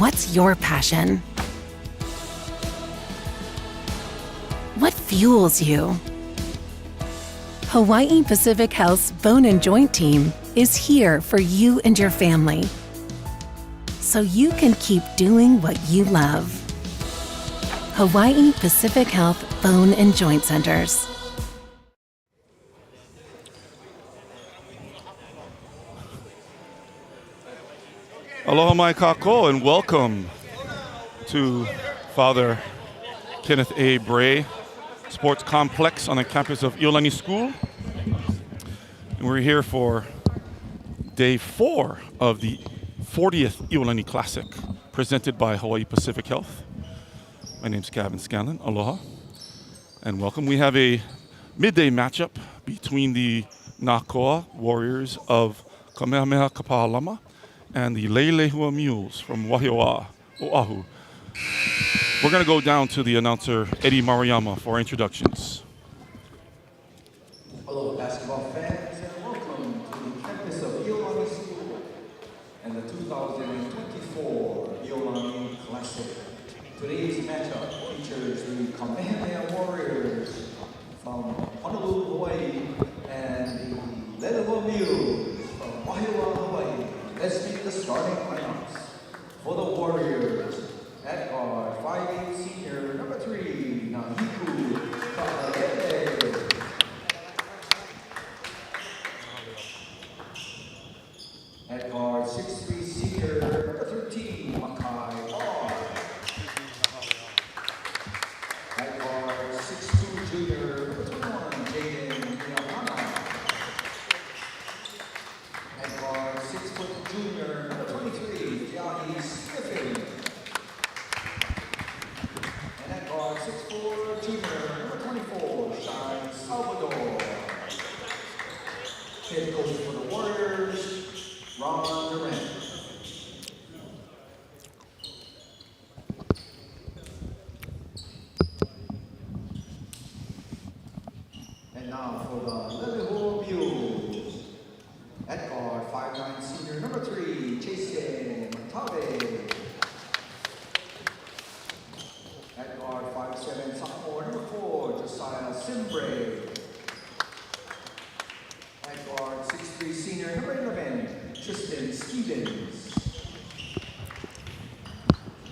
What's your passion? What fuels you? Hawaii Pacific Health's Bone and Joint Team is here for you and your family, so you can keep doing what you love. Hawaii Pacific Health Bone and Joint Centers. Aloha mai kako and welcome to Father Kenneth A. Bray Sports Complex on the campus of Iolani School. And we're here for day 4 of the 40th Iolani Classic presented by Hawaii Pacific Health. My name's Gavin Scanlon. Aloha and welcome. We have a midday matchup between the Nakoa Warriors of Kamehameha Schools-Kapalama and the Leilehua Mules from Waihoa, Oahu. We're going to go down to the announcer, Eddie Maruyama, for introductions. Hello, basketball fans, and welcome to the campus of Iolani School and the 2024 Iolani Classic. Today's matchup features the Kamehameha Warriors from Punahou, Hawaii, and the Leilehua Mules from Waihoa, Hawaii. Let's meet the starting lineups. For the Warriors, at guard, 5'8" senior, number 3, Nahiku Kapa. At guard, 6'3" senior, number 13, Makai R. At guard, 6'2" junior, number 21, Jaden Miyahana. At guard, 6' junior, number 23, Yahi Sniffin. And at guard, 6'4" junior, number 24, Shai Salvador. Head coach for the Warriors, Ron Durant. And now for the Leilehua Mules. At guard, 5'9" senior, number 3, Jason Matabe. At guard, 5'7" sophomore, number 4, Josiah Simbre. At guard, 6'3" senior, number 11, Tristan Stevens.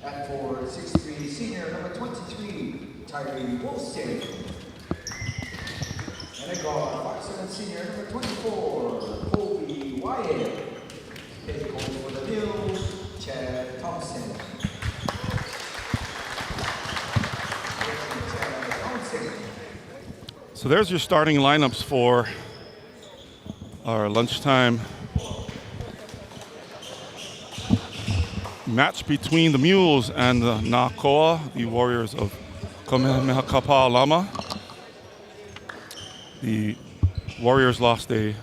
At forward, 6'3" senior, number 23, Tyree Wilson. And at guard, 5'7" senior, number 24, Kobe Wyatt. Head coach for the Mules, Chad Thompson. So there's your starting lineups for our lunchtime match between the Mules and the Nakoa, the Warriors of Kamehameha Schools-Kapalama. The Warriors lost a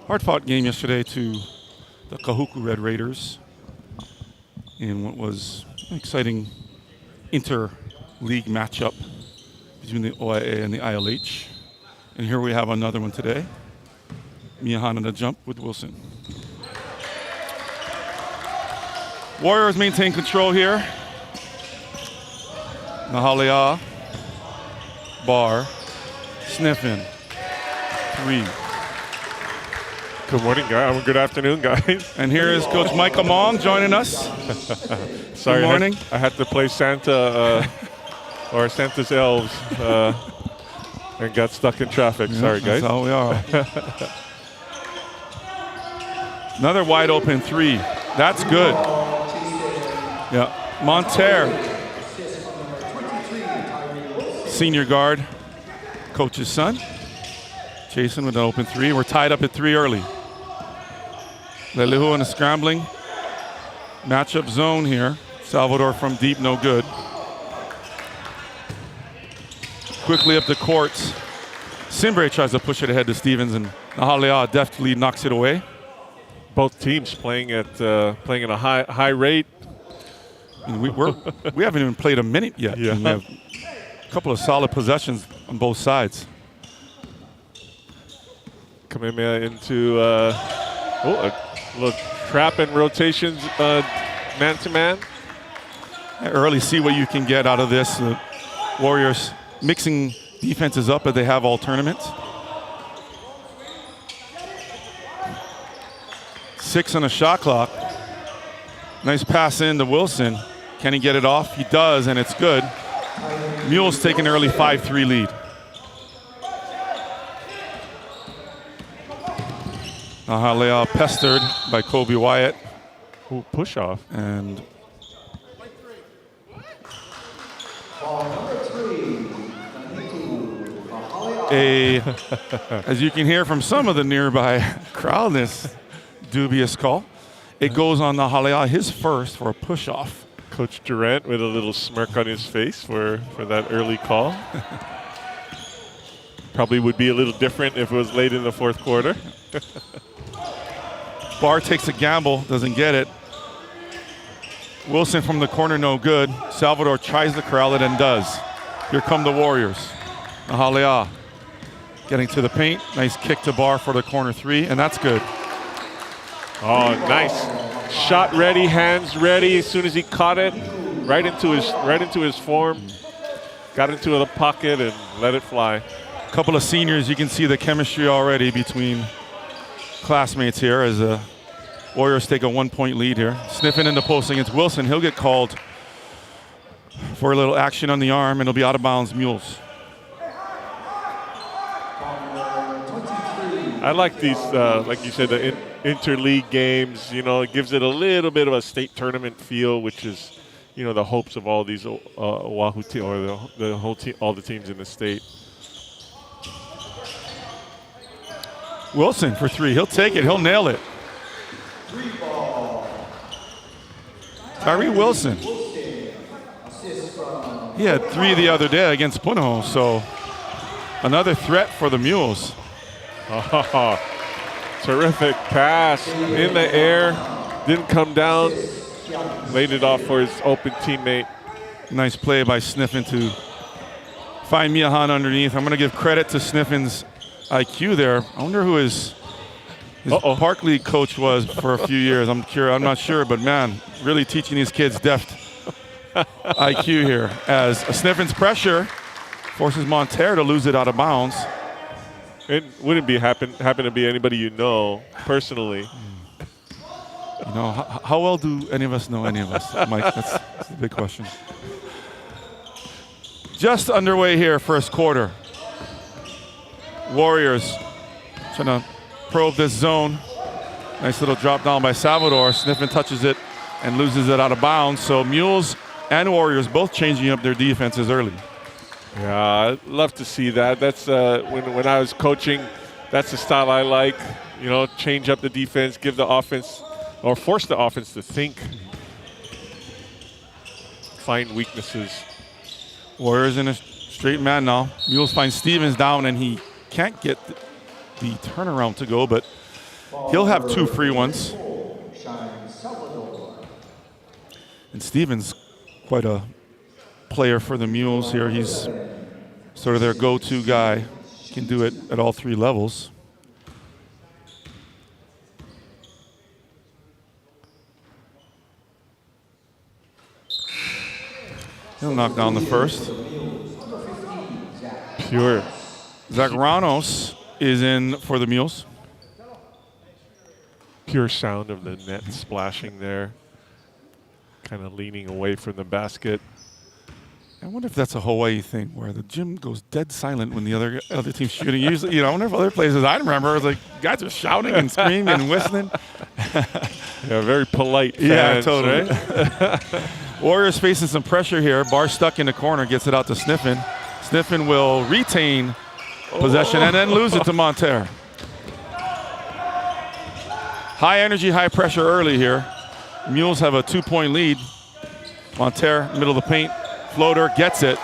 hard-fought game yesterday to the Kahuku Red Raiders in what was an exciting inter-league matchup between the OIA and the ILH. And here we have another one today. Miyahana the jump with Wilson. Warriors maintain control here. Nahalea, Bar, Sniffin, 3. Good morning, guys. Good afternoon, guys. And here is Coach Mike Among joining us. Sorry, Good morning. I had to play Santa or Santa's elves and got stuck in traffic. Yeah, sorry, guys. That's how we are. Another wide open 3. That's good. Yeah, Monterre, senior guard, coach's son. Jason with an open 3. We're tied up at 3 early. Leilehua in a scrambling matchup zone here. Salvador from deep, no good. Quickly up the courts. Simbre tries to push it ahead to Stevens, and Nahalea deftly knocks it away. Both teams playing at a high rate. And we haven't even played a minute yet. Yeah. And we have a couple of solid possessions on both sides. Kamehameha into a little trap and rotations man-to-man. Early see what you can get out of this. The Warriors mixing defenses up as they have all tournaments. 6 on the shot clock. Nice pass in to Wilson. Can he get it off? He does, and it's good. Mules take an early 5-3 lead. Leilehua pestered by Kobe Wyatt. Ooh, push off. And as you can hear from some of the nearby crowd, this dubious call. It goes on the Leilehua, his first for a push-off. Coach Durant with a little smirk on his face for that early call. Probably would be a little different if it was late in the fourth quarter. Barr takes a gamble, doesn't get it. Wilson from the corner, no good. Salvador tries to corral it and does. Here come the Warriors. Leilehua getting to the paint. Nice kick to Barr for the corner three, and that's good. Oh, nice. Shot ready, hands ready. As soon as he caught it, right into his form. Got into the pocket and let it fly. A couple of seniors, you can see the chemistry already between classmates here as the Warriors take a 1-point lead here. Sniffing in the post against Wilson. He'll get called for a little action on the arm, and it'll be out of bounds, Mules. I like these, like you said, the interleague games. You know, it gives it a little bit of a state tournament feel, which is, you know, the hopes of all these Oahu teams, or the whole team, all the teams in the state. Wilson for three. He'll take it. He'll nail it. Tyree Wilson. He had 3 the other day against Punahou, so another threat for the Mules. Oh, terrific pass in the air. Didn't come down. Laid it off for his open teammate. Nice play by Sniffen to find Miahan underneath. I'm going to give credit to Sniffen's IQ there. I wonder who his Park League coach was for a few years. I'm not sure, but man, really teaching these kids deft IQ here. As Sniffen's pressure forces Monterre to lose it out of bounds. It wouldn't be happen to be anybody you know personally. You know, how well do any of us know any of us, Mike? That's the big question. Just underway here, first quarter. Warriors trying to probe this zone. Nice little drop down by Salvador. Sniffen touches it and loses it out of bounds. So Mules and Warriors both changing up their defenses early. Yeah, I'd love to see that. That's when I was coaching, that's the style I like. You know, change up the defense, give the offense, or force the offense to think, find weaknesses. Warriors in a straight man now. Mules find Stevens down, and he can't get the turnaround to go, but he'll have 2 free ones. And Stevens, quite a player for the Mules here. He's sort of their go-to guy. Can do it at all 3 levels. He'll knock down the first. Pure. Zach Ranos is in for the Mules. Pure sound of the net splashing there. Kind of leaning away from the basket. I wonder if that's a Hawaii thing where the gym goes dead silent when the other team's shooting. Usually, you know, I wonder if other places I remember, it was like guys are shouting and screaming and whistling. Yeah, very polite fans. Yeah, totally. Right? Warriors facing some pressure here. Barr stuck in the corner, gets it out to Sniffen. Sniffen will retain possession and then lose it to Monterre. High energy, high pressure early here. Mules have a 2-point lead. Monterre, middle of the paint. Floater gets it.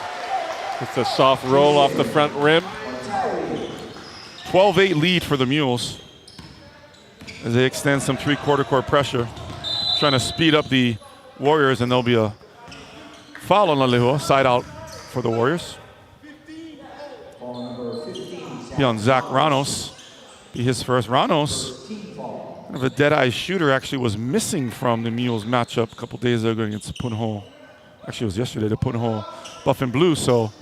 It's a soft roll off the front rim. 12-8 lead for the Mules as they extend some 3/4 court pressure. Trying to speed up the Warriors, and there'll be a foul on Leilehua, side out for the Warriors. Be on Zach Ranos. Be his first. Ranos Kind of a dead-eye shooter actually was missing from the Mules matchup a couple days ago against Punahou. Actually, it was yesterday, the Punahou Buff and Blue. So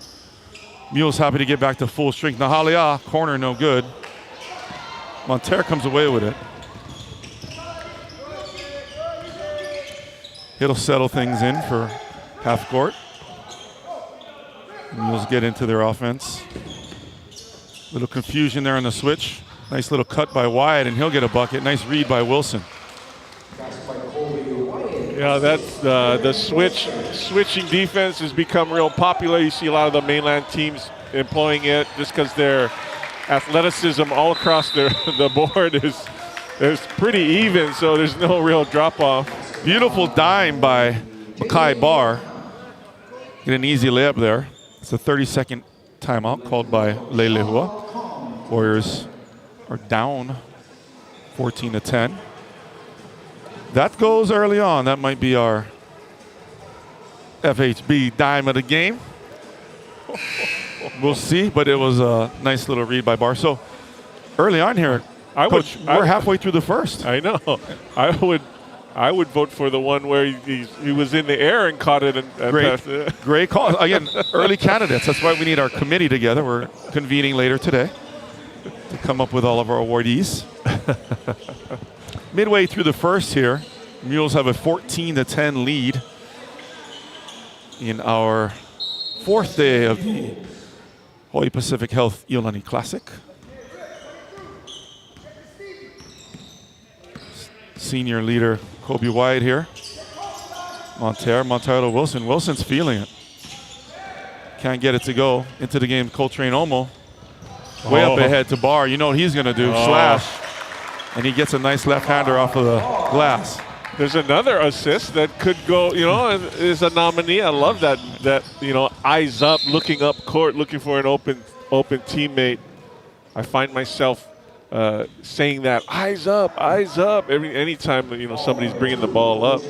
Mules happy to get back to full strength. Nahalia, corner, no good. Monterre comes away with it. It'll settle things in for half court. Mules get into their offense. Little confusion there on the switch. Nice little cut by Wyatt, and he'll get a bucket. Nice read by Wilson. Yeah, that's the switching defense has become real popular. You see a lot of the mainland teams employing it just because their athleticism all across the board is pretty even, so there's no real drop-off. Beautiful dime by Makai Barr. Get an easy layup there. It's a 30-second timeout called by Leilehua. Warriors are down 14-10. That goes early on. That might be our FHB dime of the game. We'll see, but it was a nice little read by Barr. So early on here, Coach, we're halfway through the first. I know. I would vote for the one where he was in the air and caught it and passed it. Great call. Again, early candidates. That's why we need our committee together. We're convening later today to come up with all of our awardees. Midway through the first here, Mules have a 14-10 lead in our fourth day of the Hawaii Pacific Health Iolani Classic. Senior leader Kobe Wyatt here. Monterre to Wilson. Wilson's feeling it. Can't get it to go. Into the game, Coltrane Omo. Way up ahead to Barr. You know what he's going to do. Slash. And he gets a nice left-hander off of the glass. There's another assist that could go, is a nominee. I love that, eyes up, looking up court, looking for an open teammate. I find myself saying that, eyes up, anytime somebody's bringing the ball up,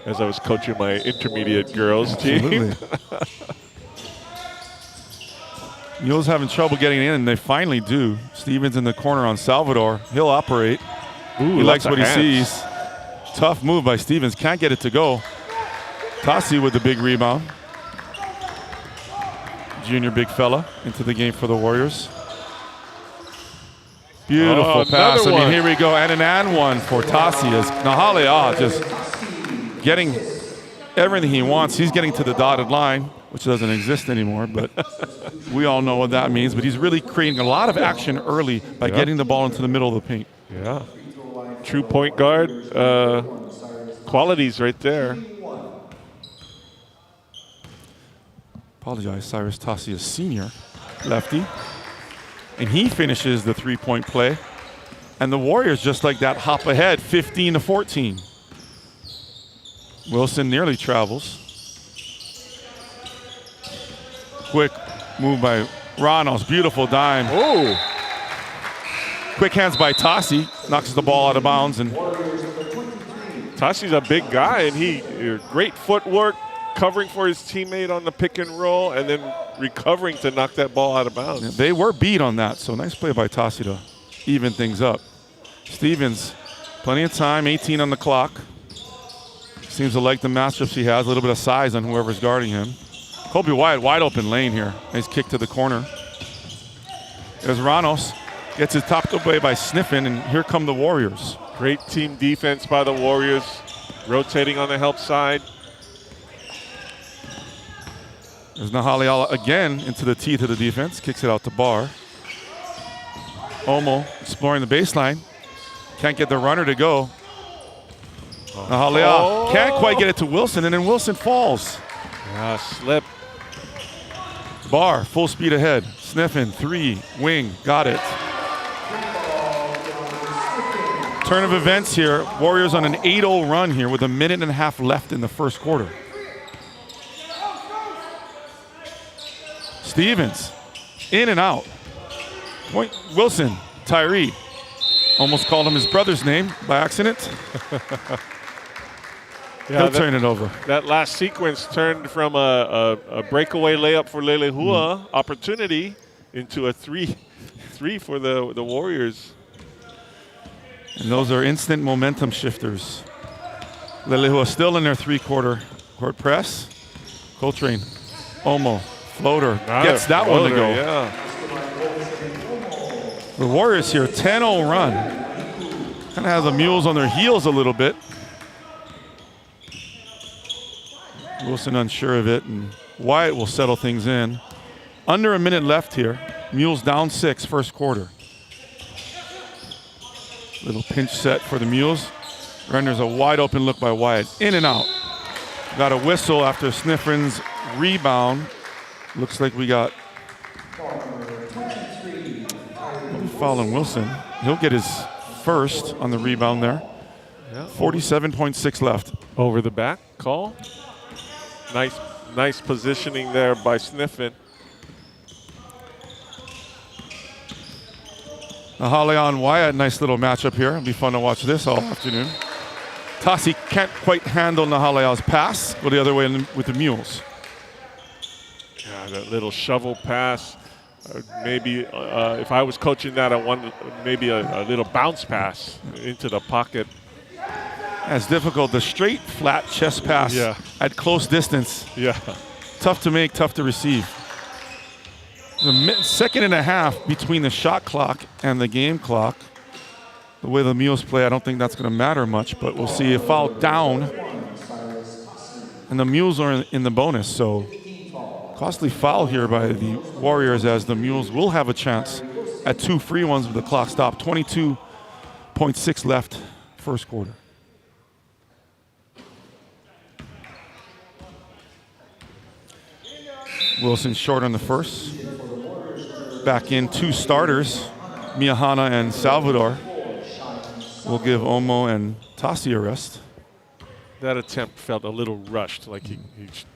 as I was coaching my intermediate girls team. Mules having trouble getting in, and they finally do. Stevens in the corner on Salvador. He'll operate. Ooh, he likes what he sees. Tough move by Stevens. Can't get it to go. Tassi with the big rebound. Junior big fella into the game for the Warriors. Beautiful pass. I mean, here we go. And an and one for Tassi as Nahalia just getting everything he wants. He's getting to the dotted line, which doesn't exist anymore, but we all know what that means. But he's really creating a lot of action early by getting the ball into the middle of the paint. Yeah. True point guard qualities right there. Apologize, Cyrus Tassi is senior, lefty. And he finishes the three-point play. And the Warriors, just like that, hop ahead 15-14. Wilson nearly travels. Quick move by Ranos. Beautiful dime. Oh. Quick hands by Tassi. Knocks the ball out of bounds. And Tassi's a big guy, and he great footwork, covering for his teammate on the pick and roll, and then recovering to knock that ball out of bounds. They were beat on that, so nice play by Tassi to even things up. Stevens, plenty of time, 18 on the clock. Seems to like the matchups he has, a little bit of size on whoever's guarding him. Kobe Wyatt, wide open lane here. Nice kick to the corner. There's Ranos. Gets his topped away by Sniffin, and here come the Warriors. Great team defense by the Warriors, rotating on the help side. There's Nahaliala again into the teeth of the defense. Kicks it out to Barr. Omo exploring the baseline. Can't get the runner to go. Nahaliala can't quite get it to Wilson, and then Wilson falls. Yeah, slip. Barr, full speed ahead. Sniffin, three, wing, got it. Turn of events here. Warriors on an 8-0 run here with a minute and a half left in the first quarter. Stevens, in and out. Point Wilson, Tyree. Almost called him his brother's name by accident. He'll turn it over. That last sequence turned from a breakaway layup for Leilehua opportunity into a three for the Warriors. And those are instant momentum shifters. Leilehua still in their three-quarter court press. Coltrane, Omo, floater, gets that one to go. Yeah. The Warriors here, 10-0 run. Kind of have the Mules on their heels a little bit. Wilson unsure of it, and Wyatt will settle things in. Under a minute left here. Mules down 6, first quarter. Little pinch set for the Mules. Renders a wide open look by Wyatt. In and out. Got a whistle after Snifrin's rebound. Looks like we got fouling Wilson. He'll get his first on the rebound there. Yeah. 47.6 left. Over the back call. Nice positioning there by Sniffin. Nahaleon Wyatt, nice little matchup here. It'll be fun to watch this all afternoon. Tassi can't quite handle Nahaleon's pass. Go the other way with the Mules. Yeah, that little shovel pass. Maybe if I was coaching that, I wanted maybe a little bounce pass into the pocket. That's difficult. The straight, flat chest pass at close distance. Yeah. Tough to make, tough to receive. There's a second and a half between the shot clock and the game clock. The way the Mules play, I don't think that's going to matter much, but we'll see a foul down. And the Mules are in the bonus, so costly foul here by the Warriors, as the Mules will have a chance at 2 free ones with the clock stopped. 22.6 left, first quarter. Wilson short on the first. Back in 2 starters, Miyahana and Salvador. We'll give Omo and Tassi a rest. That attempt felt a little rushed, like he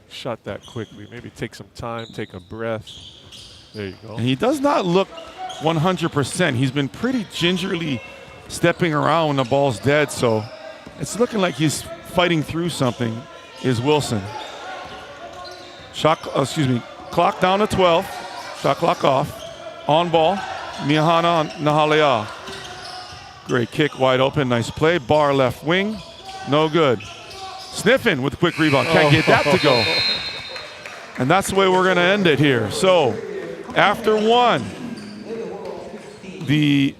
shot that quickly. Maybe take some time, take a breath. There you go. And he does not look 100%. He's been pretty gingerly stepping around when the ball's dead, so it's looking like he's fighting through something, is Wilson. Clock down to 12. Shot clock off. On ball, Miyahana Nahalea. Great kick, wide open, nice play. Bar left wing, no good. Sniffin with a quick rebound, can't get that to go. And that's the way we're gonna end it here. So, after 1, the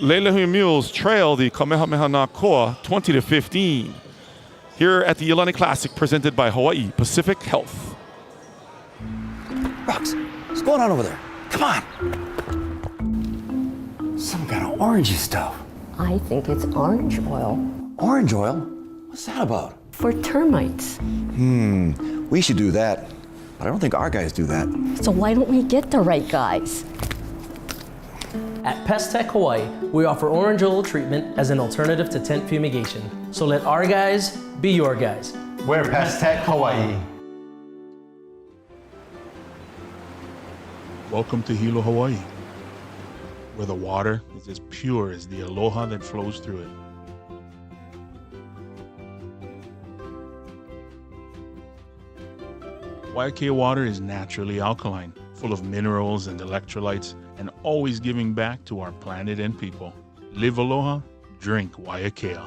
Leilehua Mules trail the Kamehameha Nakoa 20-15. Here at the Iolani Classic, presented by Hawaii Pacific Health. Rox, what's going on over there? Come on. Some kind of orangey stuff. I think it's orange oil. Orange oil? What's that about? For termites. We should do that. But I don't think our guys do that. So why don't we get the right guys? At Pest Tech Hawaii, we offer orange oil treatment as an alternative to tent fumigation. So let our guys be your guys. We're Pest Tech Hawaii. Welcome to Hilo, Hawaii, where the water is as pure as the aloha that flows through it. Waiakea water is naturally alkaline, full of minerals and electrolytes, and always giving back to our planet and people. Live aloha, drink Waiakea.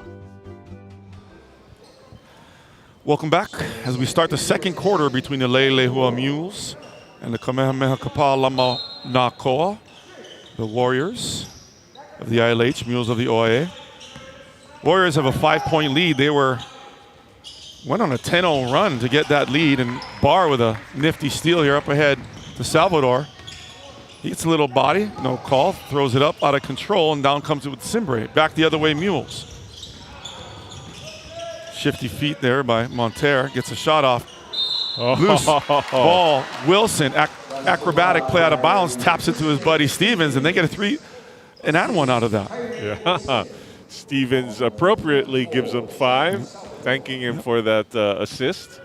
Welcome back as we start the second quarter between the Leilehua Mules and the Kamehameha Schools-Kapalama Nakoa, the Warriors of the ILH, Mules of the OIA. Warriors have a 5-point lead. They went on a 10-0 run to get that lead, and Barr with a nifty steal here up ahead to Salvador. He gets a little body, no call, throws it up out of control, and down comes it with Simbre. Back the other way, Mules. Shifty feet there by Monterre, gets a shot off. Loose ball, Wilson, acrobatic play out of bounds, taps it to his buddy Stevens, and they get a 3 and add 1 out of that. Yeah. Stevens appropriately gives him 5, thanking him for that assist.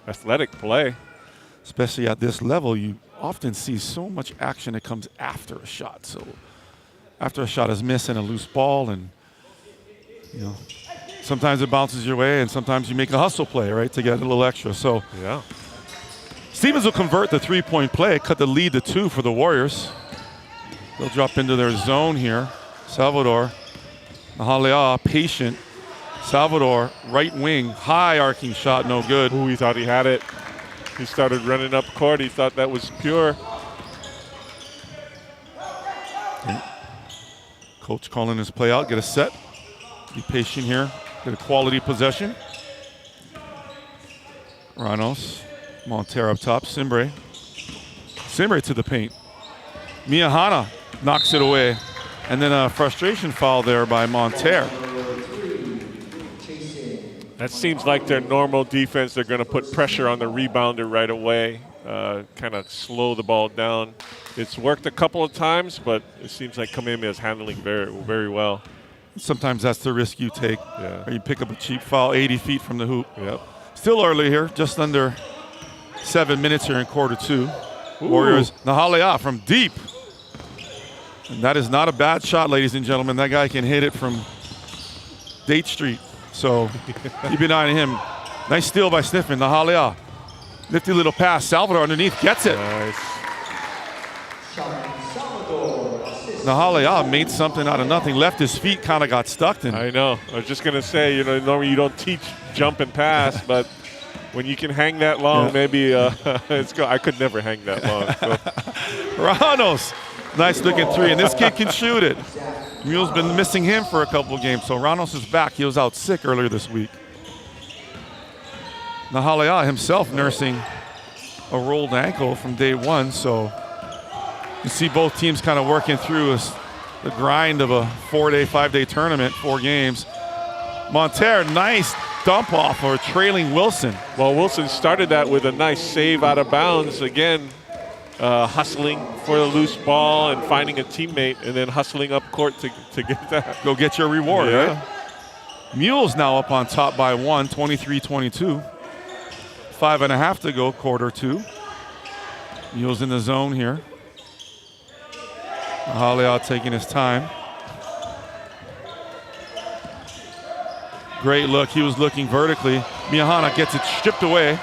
Athletic play. Especially at this level, you often see so much action that comes after a shot. So after a shot is missed and a loose ball, and sometimes it bounces your way, and sometimes you make a hustle play, right, to get a little extra. So yeah, Stevens will convert the 3-point play, cut the lead to 2 for the Warriors. They'll drop into their zone here. Salvador Nahalea patient. Salvador, right wing, high arcing shot, no good. Ooh, he thought he had it. He started running up court. He thought that was pure. Coach calling his play out, get a set. Be patient here, get a quality possession. Ranos, Montero up top, Simbre. Simbre to the paint. Miyahana knocks it away. And then a frustration foul there by Montero. That seems like their normal defense. They're going to put pressure on the rebounder right away, kind of slow the ball down. It's worked a couple of times, but it seems like Kamehameha is handling very, very well. Sometimes that's the risk you take. Yeah. Or you pick up a cheap foul 80 feet from the hoop. Yep. Still early here, just under 7 minutes here in quarter 2. Warriors, Nahalea from deep. And that is not a bad shot, ladies and gentlemen. That guy can hit it from Date Street. So keep an eye on him. Nice steal by Sniffin. Nahalea. Nifty little pass. Salvador underneath gets it. Nice. Nahalea made something out of nothing. Left his feet, kind of got stuck in. I know. I was just going to say, you know, normally you don't teach jump and pass, but when you can hang that long, maybe it's go. I could never hang that long. So. Ranos. Nice looking three, and this kid can shoot it. Mule's been missing him for a couple of games, so Ranos is back. He was out sick earlier this week. Nahalea himself nursing a rolled ankle from day one, so you see both teams kind of working through the grind of a 4-day, 5-day tournament, 4 games. Montero, nice dump off or trailing Wilson. Well, Wilson started that with a nice save out of bounds. Again, hustling for the loose ball and finding a teammate and then hustling up court to get that. Go get your reward, yeah. right? Mules now up on top by 1, 23-22. 5.5 to go, quarter 2. Mules in the zone here. Nahalea taking his time. Great look, he was looking vertically. Miyahana gets it stripped away.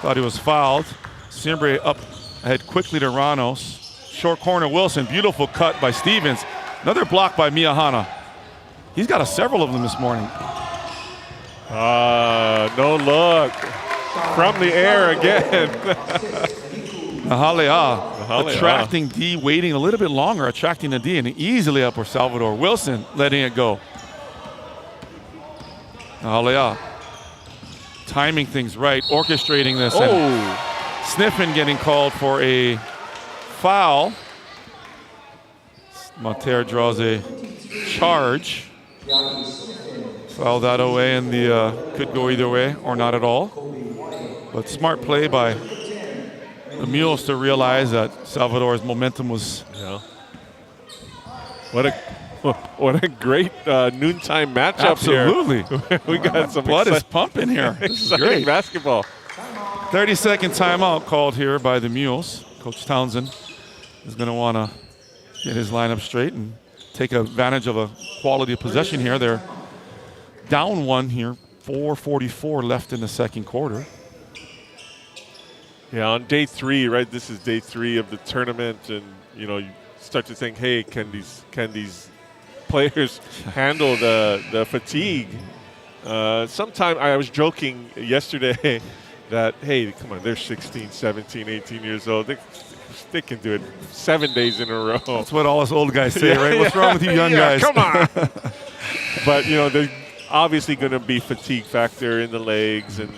Thought he was fouled. Simbre up ahead quickly to Ranos. Short corner, Wilson, beautiful cut by Stevens. Another block by Miyahana. He's got several of them this morning. No look. From the air again. Nahalea attracting D, waiting a little bit longer, attracting the D, and easily up for Salvador. Wilson letting it go. Nahalea timing things right, orchestrating this. Oh! Sniffin getting called for a foul. Montero draws a charge. Foul that away, and the could go either way or not at all. But smart play by the Mules to realize that Salvador's momentum was. Yeah. What a great noontime matchup. Absolutely. Here. We got some blood is pumping here. This is great basketball. 30-second timeout called here by the Mules. Coach Townsend is going to want to get his lineup straight and take advantage of a quality of possession here. They're down 1 here, 4:44 left in the second quarter. Yeah, on day 3, right? This is day 3 of the tournament, and you know, you start to think, hey, can these players handle the fatigue? Sometime I was joking yesterday that, hey, come on, they're 16, 17, 18 years old. They can do it 7 days in a row. That's what all us old guys say, right? What's wrong with you young guys? Come on. But, you know, there's obviously going to be fatigue factor in the legs, and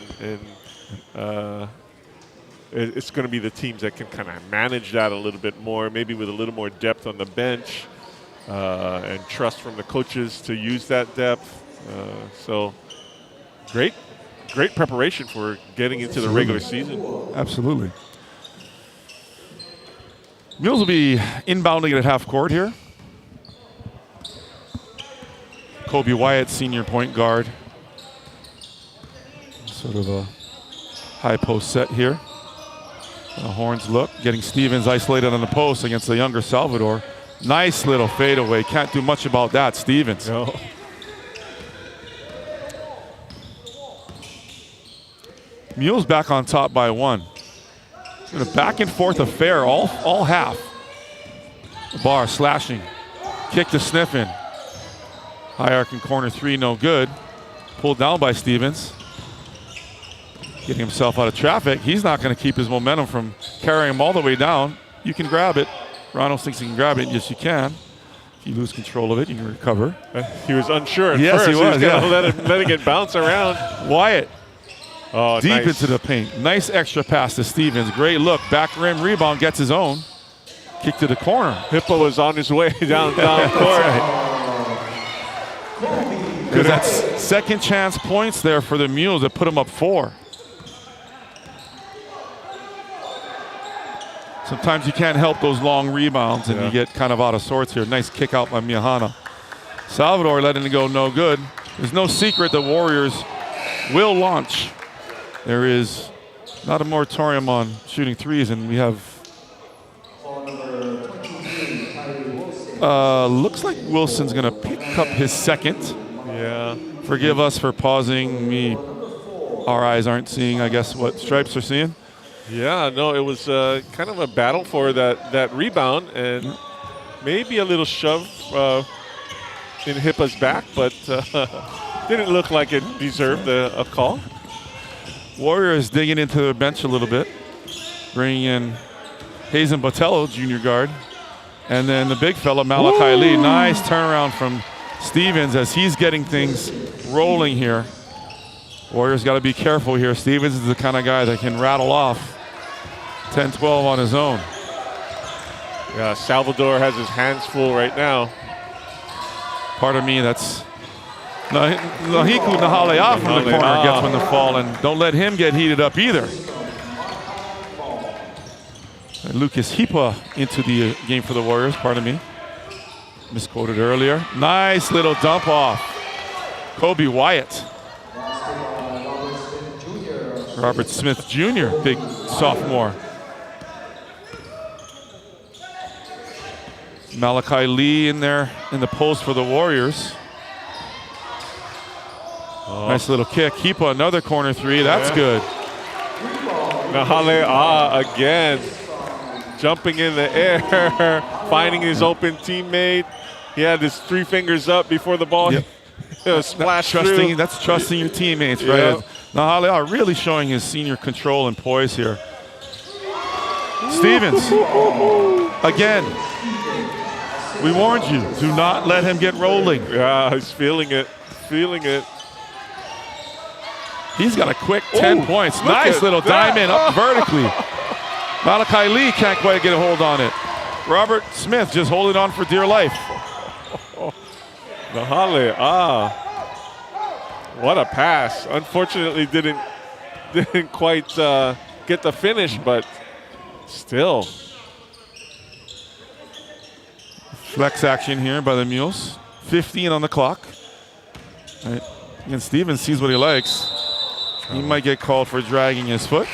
it's going to be the teams that can kind of manage that a little bit more, maybe with a little more depth on the bench and trust from the coaches to use that depth. So great preparation for getting into the regular season. Absolutely. Mules will be inbounding at half court here. Kobe Wyatt, senior point guard. Sort of a high post set here. The horns look, getting Stevens isolated on the post against the younger Salvador. Nice little fadeaway. Can't do much about that, Stevens. No. Mules back on top by 1. A back and forth affair all half. Bar slashing. Kick to Sniffin. High arc in corner 3, no good. Pulled down by Stevens. Getting himself out of traffic. He's not going to keep his momentum from carrying him all the way down. You can grab it. Ronald thinks he can grab it. Yes, you can. If you lose control of it, you can recover. He was unsure at yes, first. He was gonna letting it bounce around. Wyatt. Oh, deep nice. into the paint. Nice extra pass to Stevens. Great look. Back rim rebound. Gets his own. Kick to the corner. Hippo was on his way down court. Because that's second chance points there for the Mules that put them up 4. Sometimes you can't help those long rebounds and you get kind of out of sorts here. Nice kick out by Miyahana. Salvador letting it go, no good. There's no secret the Warriors will launch. There is not a moratorium on shooting threes, and we have looks like Wilson's gonna pick up his second. Yeah. Forgive us for pausing. Our eyes aren't seeing, I guess, what Stripes are seeing. Yeah, no, it was kind of a battle for that rebound, and maybe a little shove in Hippa's back, but didn't look like it deserved a call. Warriors digging into the bench a little bit, bringing in Hazen Botello, junior guard, and then the big fella, Malachi Lee. Nice turnaround from Stevens as he's getting things rolling here. Warriors got to be careful here. Stevens is the kind of guy that can rattle off 10-12 on his own. Yeah, Salvador has his hands full right now. Pardon me, that's Nahiku Nahalea from the corner gets one to fall, and don't let him get heated up either. And Lucas Hipa into the game for the Warriors, pardon me. Misquoted earlier. Nice little dump off. Kobe Wyatt. Robert Smith Jr., big sophomore. Malachi Lee in there in the post for the Warriors. Nice little kick. Hipa, another corner 3. That's good. Nahalea again. Jumping in the air, finding his open teammate. He had his 3 fingers up before the ball splashed through. That's trusting your teammates, right? Yep. Nahalea really showing his senior control and poise here. Stevens, again. We warned you, do not let him get rolling. Yeah, he's feeling it, He's got a quick 10 points. Nice little diamond up vertically. Malachi Lee can't quite get a hold on it. Robert Smith just holding on for dear life. Nahalea, what a pass. Unfortunately didn't quite get the finish, but still. Flex action here by the Mules. 15 on the clock. Right. And Stevens sees what he likes. He might get called for dragging his foot.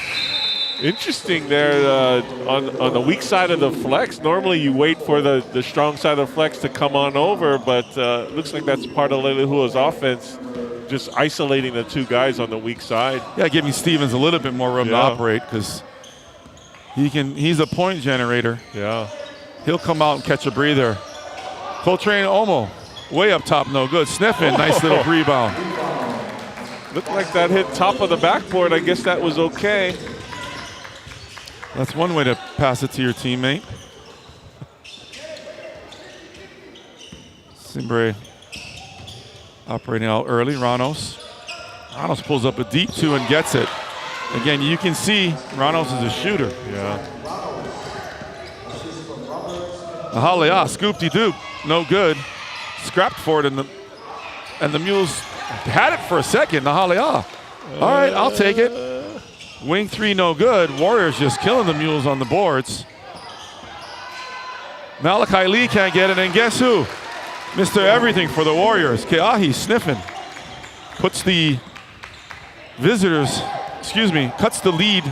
Interesting there on the weak side of the flex. Normally you wait for the strong side of the flex to come on over, but looks like that's part of Leilehua's offense, just isolating the 2 guys on the weak side. Yeah, giving Stevens a little bit more room to operate because he's a point generator. Yeah. He'll come out and catch a breather. Coltrane Omo, way up top, no good. Sniffing, nice little rebound. Looked like that hit top of the backboard. I guess that was okay. That's one way to pass it to your teammate. Simbre operating out early. Ranos pulls up a deep 2 and gets it. Again, you can see Ranos is a shooter. Yeah. Nahalea, scoop-de-doop, no good. Scrapped for it, and the Mules had it for a second. Nahalea, all right, I'll take it. Wing 3, no good. Warriors just killing the Mules on the boards. Malachi Lee can't get it, and guess who? Mr. Everything for the Warriors. Keahi sniffing. Puts the visitors, cuts the lead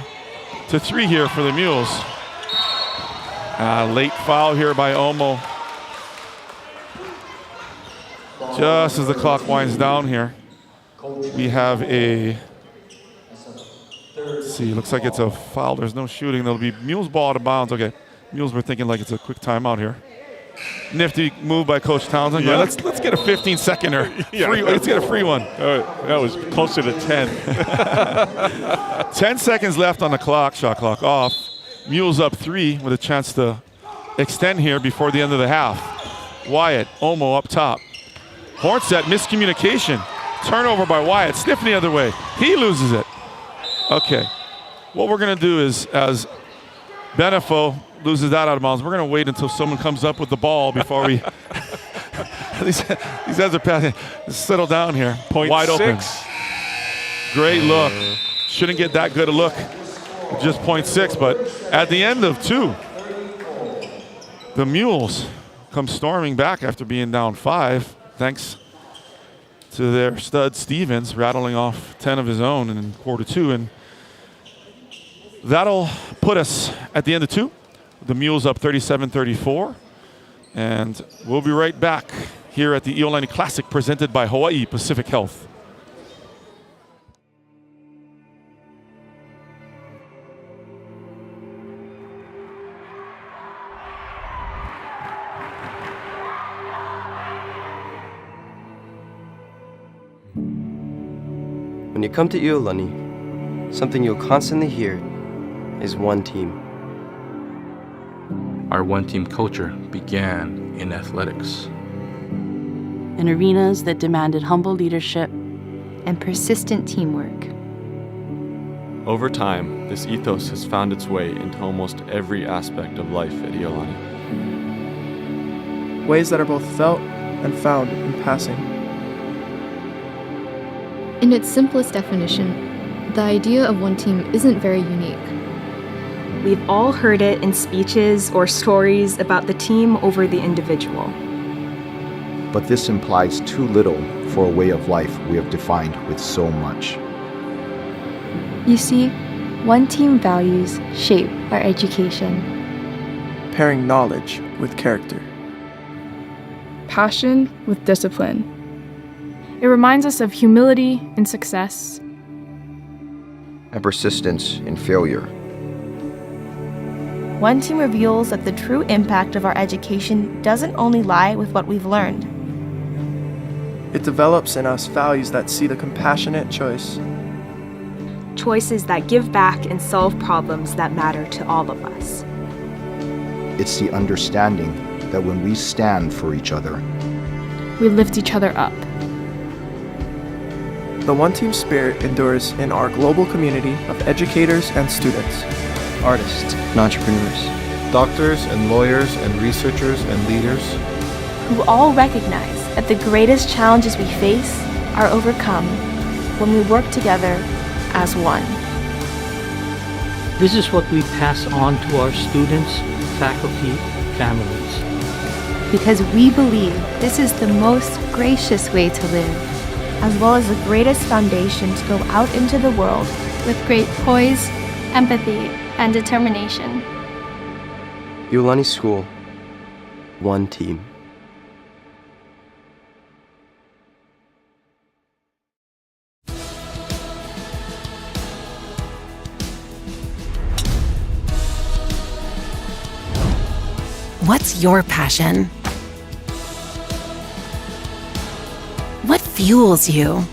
to 3 here for the Mules. Late foul here by Omo. Just as the clock winds down here, we have let's see, looks like it's a foul. There's no shooting. There'll be Mules ball out of bounds. Okay, Mules were thinking like it's a quick timeout here. nifty move by Coach Townsend. Yeah. Let's get a 15-second or free. Let's get a free one. That was closer to 10. 10 seconds left on the clock. Shot clock off. Mules up 3 with a chance to extend here before the end of the half. Wyatt, Omo up top. Hornset, miscommunication. Turnover by Wyatt. Sniffing the other way. He loses it. Okay. What we're going to do is, as Benefo loses that out of bounds, we're going to wait until someone comes up with the ball before we. these guys are passing. Settle down here. Wide open. Great look. Shouldn't get that good a look. Just 0.6, but at the end of 2, the Mules come storming back after being down 5, thanks to their stud Stevens rattling off 10 of his own in quarter 2. And that'll put us at the end of 2. The Mules up 37-34. And we'll be right back here at the Iolani Classic presented by Hawaii Pacific Health. When you come to Iolani, something you'll constantly hear is one team. Our one-team culture began in athletics. In arenas that demanded humble leadership and persistent teamwork. Over time, this ethos has found its way into almost every aspect of life at Iolani. Ways that are both felt and found in passing. In its simplest definition, the idea of one team isn't very unique. We've all heard it in speeches or stories about the team over the individual. But this implies too little for a way of life we have defined with so much. You see, one team values shape our education. Pairing knowledge with character. Passion with discipline. It reminds us of humility in success. And persistence in failure. One team reveals that the true impact of our education doesn't only lie with what we've learned. It develops in us values that see the compassionate choice. Choices that give back and solve problems that matter to all of us. It's the understanding that when we stand for each other, we lift each other up. The one team spirit endures in our global community of educators and students. Artists and entrepreneurs. Doctors and lawyers and researchers and leaders. Who all recognize that the greatest challenges we face are overcome when we work together as one. This is what we pass on to our students, faculty, families. Because we believe this is the most gracious way to live, as well as the greatest foundation to go out into the world with great poise, empathy, and determination. Iolani School, one team. What's your passion? What fuels you?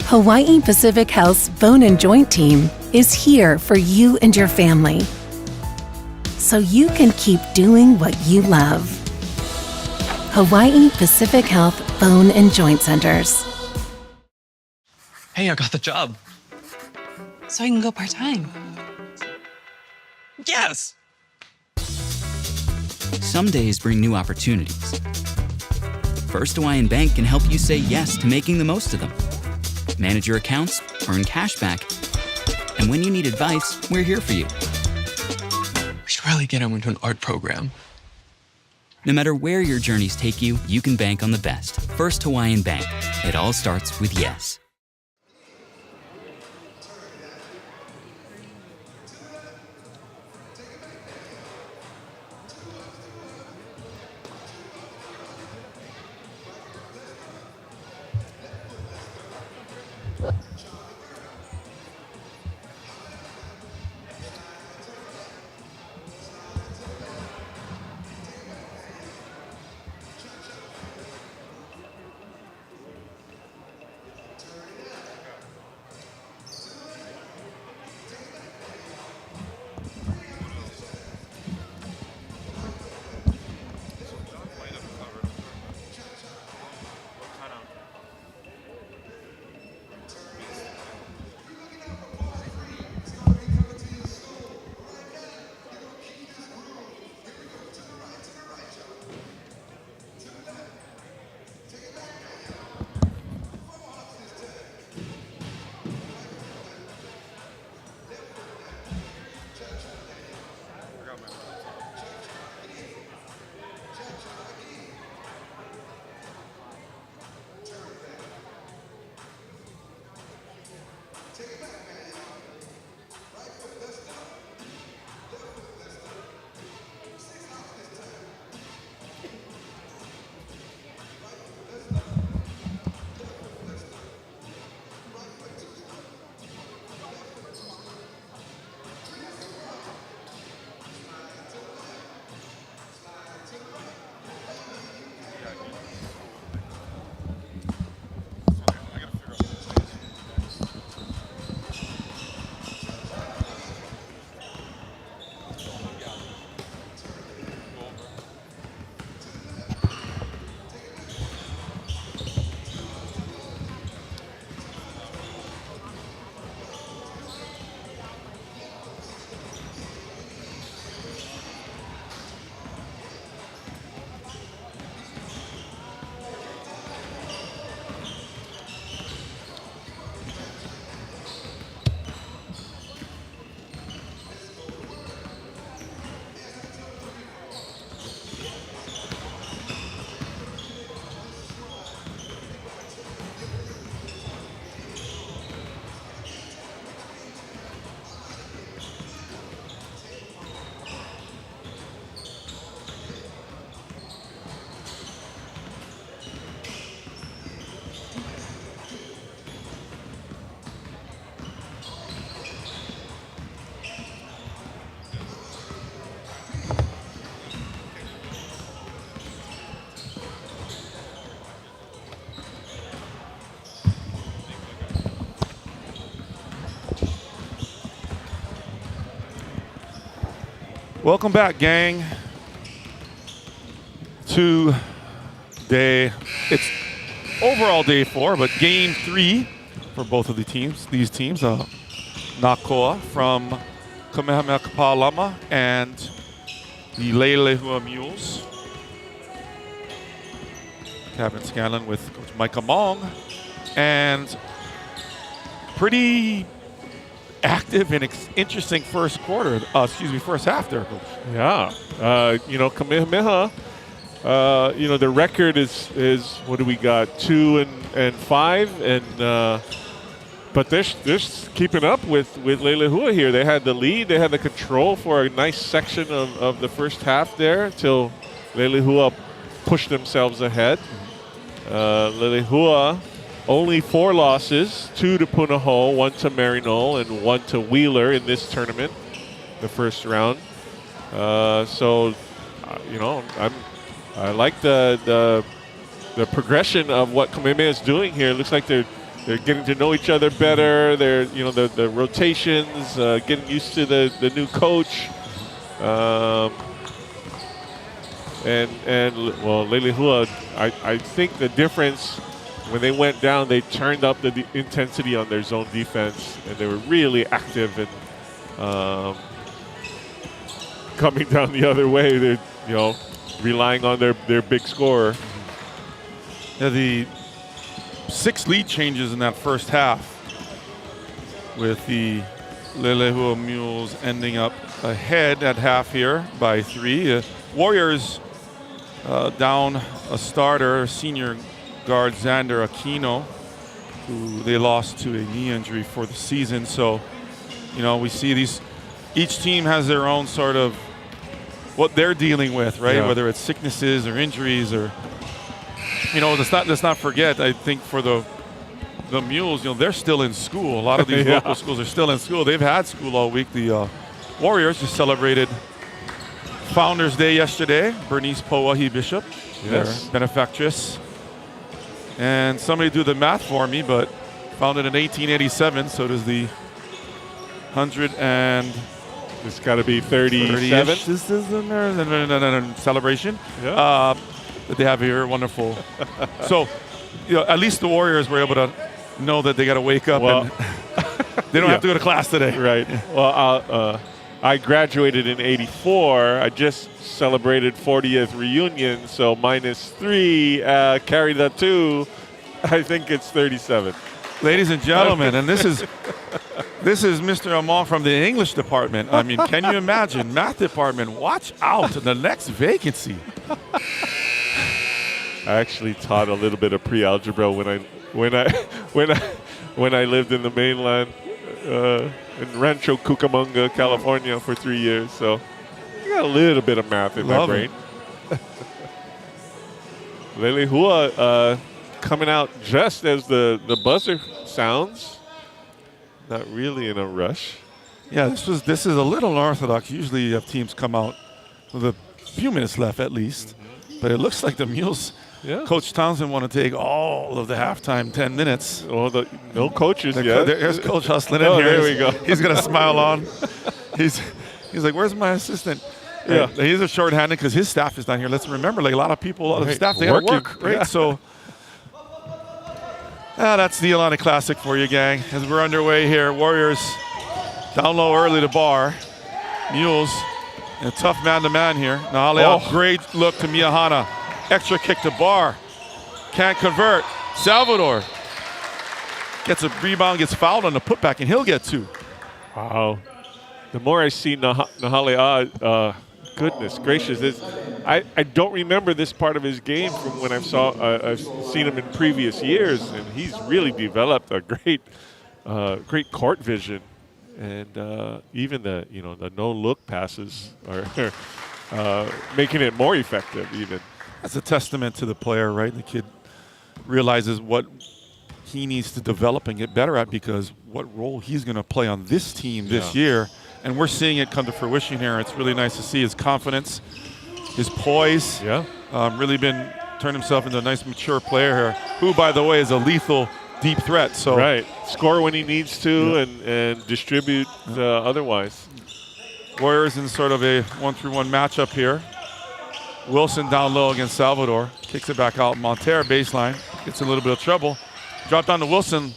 Hawaii Pacific Health's Bone and Joint Team is here for you and your family, so you can keep doing what you love. Hawaii Pacific Health Bone and Joint Centers. Hey, I got the job. So I can go part-time. Yes! Some days bring new opportunities. First Hawaiian Bank can help you say yes to making the most of them. Manage your accounts, earn cash back, and when you need advice, we're here for you. We should really get him into an art program. No matter where your journeys take you, you can bank on the best. First Hawaiian Bank. It all starts with yes. Welcome back, gang, to it's overall day 4, but game 3 for both of these teams. Nakoa from Kamehameha Schools-Kapalama and the Leilehua Mules. Kevin Scanlon with Coach Micah Mong. And pretty active and interesting first half there, Coach. Yeah. Kamehameha, the record is what do we got? 2-5, and but they're keeping up with Leilehua here. They had the lead, they had the control for a nice section of the first half there till Leilehua pushed themselves ahead. Leilehua only 4 losses, 2 to Punahou, 1 to Maryknoll, and 1 to Wheeler in this tournament, the first round. I like the progression of what Kamehameha is doing here. It looks like they're getting to know each other better. They're the rotations, getting used to the new coach. Leilehua, I think the difference when they went down, they turned up the intensity on their zone defense, and they were really active and coming down the other way. They're relying on their big scorer. Yeah, the 6 lead changes in that first half, with the Leilehua Mules ending up ahead at half here by 3. Warriors down a starter, senior guard Xander Aquino, who they lost to a knee injury for the season. So, we see each team has their own sort of what they're dealing with, right? Yeah. Whether it's sicknesses or injuries or, let's not forget, I think for the Mules, they're still in school. A lot of these local schools are still in school. They've had school all week. The Warriors just celebrated Founders Day yesterday. Bernice Pauahi Bishop, their benefactress. And somebody do the math for me, but founded in 1887, so does the 100 and... It's got to be 37. This is a celebration that they have here. Wonderful. So, at least the Warriors were able to know that they got to wake up and they don't have to go to class today. Right. Well, I graduated in 84. I just celebrated 40th reunion, so -3, carry that 2. I think it's 37. Ladies and gentlemen, and this is Mr. Amon from the English department. I mean, can you imagine? Math department, watch out, the next vacancy. I actually taught a little bit of pre-algebra when I lived in the mainland in Rancho Cucamonga, California for 3 years. So I got a little bit of math in my brain. Leilehua coming out just as the buzzer sounds. Not really in a rush. Yeah, this is a little unorthodox. Usually you have teams come out with a few minutes left at least. But it looks like the Mules, Coach Townsend want to take all of the halftime 10 minutes. Oh, no coaches yet. There's Coach hustling in here. There we go. He's going to smile on. He's like, where's my assistant? Yeah. He's a shorthanded because his staff is down here. Let's remember, like a lot of people, a lot of staff, they got to work, right? Yeah. So that's the Iolani Classic for you, gang. As we're underway here, Warriors down low early to bar. Mules in a tough man-to-man here. Nahale, great look to Miyahana. Extra kick to bar. Can't convert. Salvador gets a rebound, gets fouled on the putback, and he'll get 2. Wow. The more I see Nahale, goodness gracious, I don't remember this part of his game from when I've seen him in previous years, and he's really developed a great court vision, and even the no-look passes are making it more effective. Even that's a testament to the player, right? The kid realizes what he needs to develop and get better at, because what role he's going to play on this team this year. And we're seeing it come to fruition here. It's really nice to see his confidence, his poise. Really turned himself into a nice, mature player here, who, by the way, is a lethal deep threat. So score when he needs to and distribute otherwise. Warriors in sort of a 1-3-1 matchup here. Wilson down low against Salvador. Kicks it back out. Monterre baseline. Gets in a little bit of trouble. Drop down to Wilson.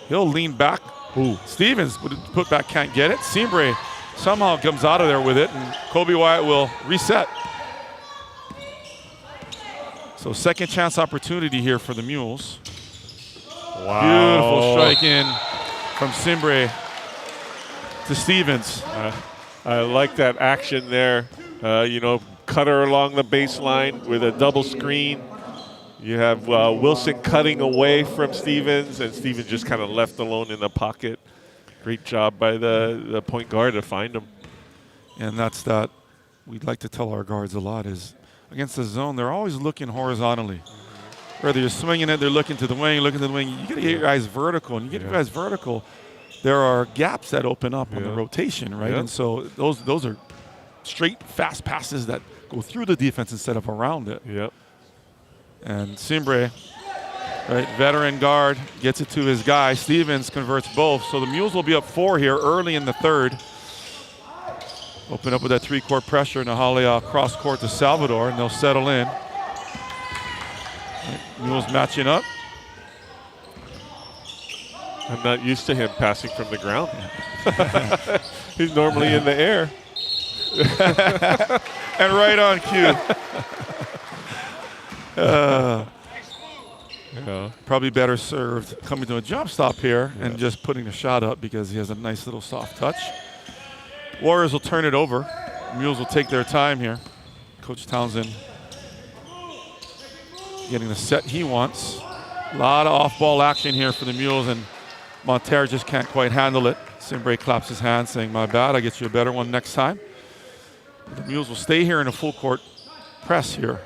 He'll lean back. Ooh. Stevens with the putback can't get it. Simbre somehow comes out of there with it, and Kobe Wyatt will reset. So second chance opportunity here for the Mules. Wow. Beautiful strike in from Simbre to Stevens. I like that action there. You know, cutter along the baseline with a double screen. You have Wilson cutting away from Stevens, and Stevens just kind of left alone in the pocket. Great job by the point guard to find him. And that's that. We'd like to tell our guards a lot is against the zone, they're always looking horizontally. Whether you're swinging it, they're looking to the wing, looking to the wing. You got to get your eyes vertical. And you get your eyes vertical, there are gaps that open up on the rotation, right? And so those are straight, fast passes that go through the defense instead of around it. Yep. And Simbre, right, veteran guard, gets it to his guy. Stevens converts both. So the Mules will be up 4 here early in the third. Open up with that 3-court pressure. Nahalea cross court to Salvador, and they'll settle in. Right, Mules matching up. I'm not used to him passing from the ground. He's normally in the air. And right on cue. Probably better served coming to a jump stop here and just putting the shot up because he has a nice little soft touch. Warriors will turn it over. Mules will take their time here. Coach Townsend getting the set he wants. A lot of off-ball action here for the Mules, and Monterre just can't quite handle it. Simbre claps his hand saying, my bad, I'll get you a better one next time. The Mules will stay here in a full court press here.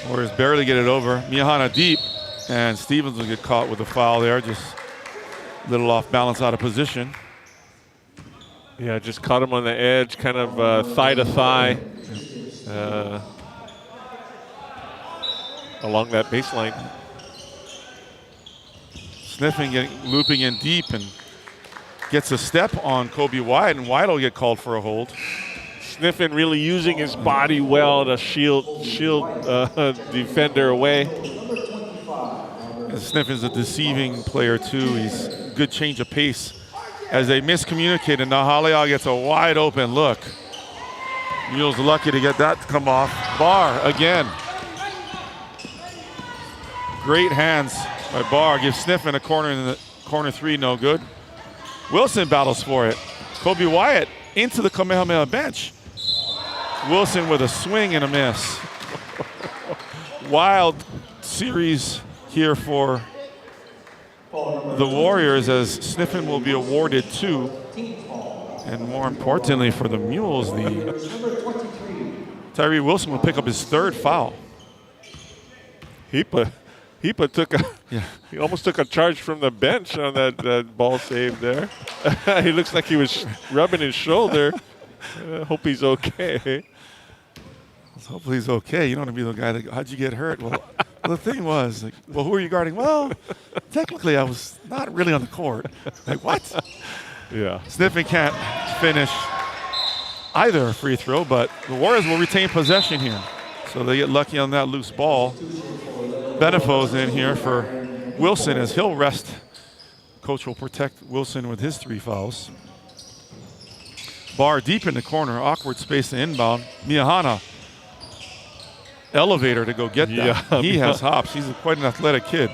Warriors barely get it over. Miyahana deep, and Stevens will get caught with a foul there, just a little off balance, out of position. Yeah, just caught him on the edge, kind of thigh to thigh along that baseline. Sniffing, looping in deep, and gets a step on Kobe Wyatt, and Wyatt will get called for a hold. Sniffin really using his body well to shield defender away. And Sniffin's a deceiving player too. He's good change of pace. As they miscommunicate, and Nahalea gets a wide open look. Mules lucky to get that to come off. Barr again. Great hands by Barr. Gives Sniffin a corner in the corner 3, no good. Wilson battles for it. Kobe Wyatt into the Kamehameha bench. Wilson with a swing and a miss. Wild series here for the Warriors, as Sniffin will be awarded 2. And more importantly for the Mules, Tyree Wilson will pick up his 3rd foul. He almost took a charge from the bench on that ball save there. He looks like he was rubbing his shoulder. Hope he's okay. Hopefully he's okay. You don't want to be the guy that, how'd you get hurt? Well, the thing was, like, well, who are you guarding? Well, technically I was not really on the court. Like, what? Yeah. Sniffin can't finish either free throw, but the Warriors will retain possession here. So they get lucky on that loose ball. Benefo's in here for Wilson, as he'll rest. Coach will protect Wilson with his 3 fouls. Barr deep in the corner, awkward space to inbound. Miyahana, elevator to go get that. Yeah. He has hops. He's quite an athletic kid.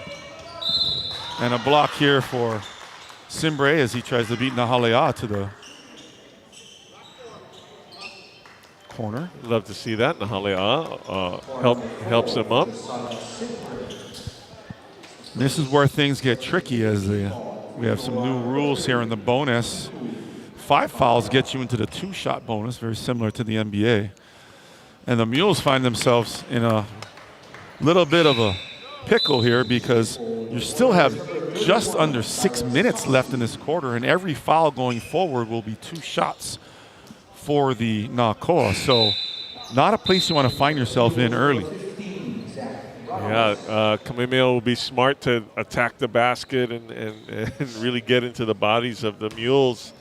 And a block here for Simbre as he tries to beat Nahalea to the corner. Love to see that. Nahalea helps him up. This is where things get tricky, as we have some new rules here in the bonus. 5 fouls get you into the 2-shot bonus, very similar to the NBA. And the Mules find themselves in a little bit of a pickle here, because you still have just under 6 minutes left in this quarter, and every foul going forward will be 2 shots for the Nakoa. So not a place you want to find yourself in early. Yeah, Kamehameha will be smart to attack the basket and really get into the bodies of the mules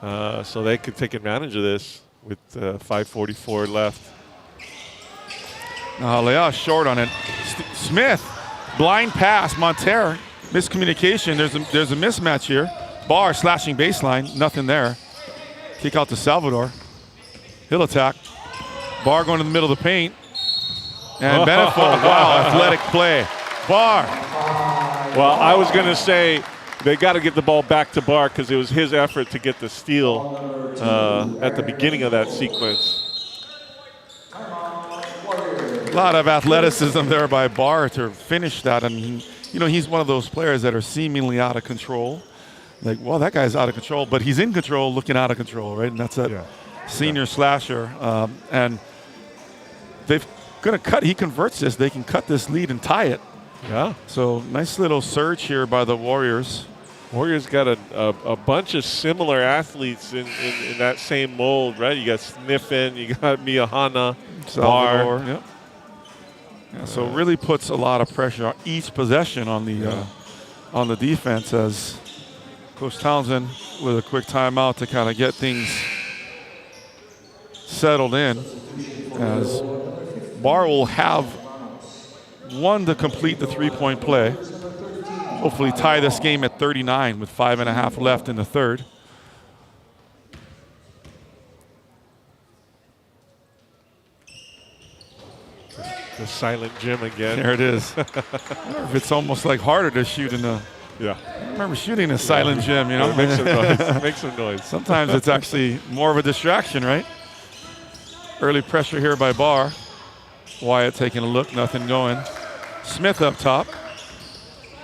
so they could take advantage of this with 5:44 left. Leah short on it. Smith, blind pass, Monterre, miscommunication. There's a mismatch here. Barr slashing baseline, nothing there. Kick out to Salvador. He'll attack. Barr going to the middle of the paint. And Benefo, wow, athletic play. Barr. Well, I was going to say they got to get the ball back to Barr because it was his effort to get the steal at the beginning of that sequence. A lot of athleticism there by Barr to finish that. I mean, you know, he's one of those players that are seemingly out of control. Like, well, that guy's out of control, but he's in control looking out of control, right? And that's a senior slasher. And they've going to cut. He converts this. They can cut this lead and tie it. Yeah. So nice little surge here by the Warriors. Warriors got a bunch of similar athletes in that same mold, right? You got Sniffen, you got Miyahana, Salvador. Barr. Yep. Yeah, so really puts a lot of pressure on each possession on the defense as Coach Townsend with a quick timeout to kind of get things settled in, as Barr will have one to complete the three-point play. Hopefully tie this game at 39 with 5.5 left in the third. The silent gym again. There it is. I wonder if it's almost like harder to shoot in a. Yeah. I remember shooting in a silent gym, you know. Make some noise. Make some noise. Sometimes it's actually more of a distraction, right? Early pressure here by Barr. Wyatt taking a look, nothing going. Smith up top.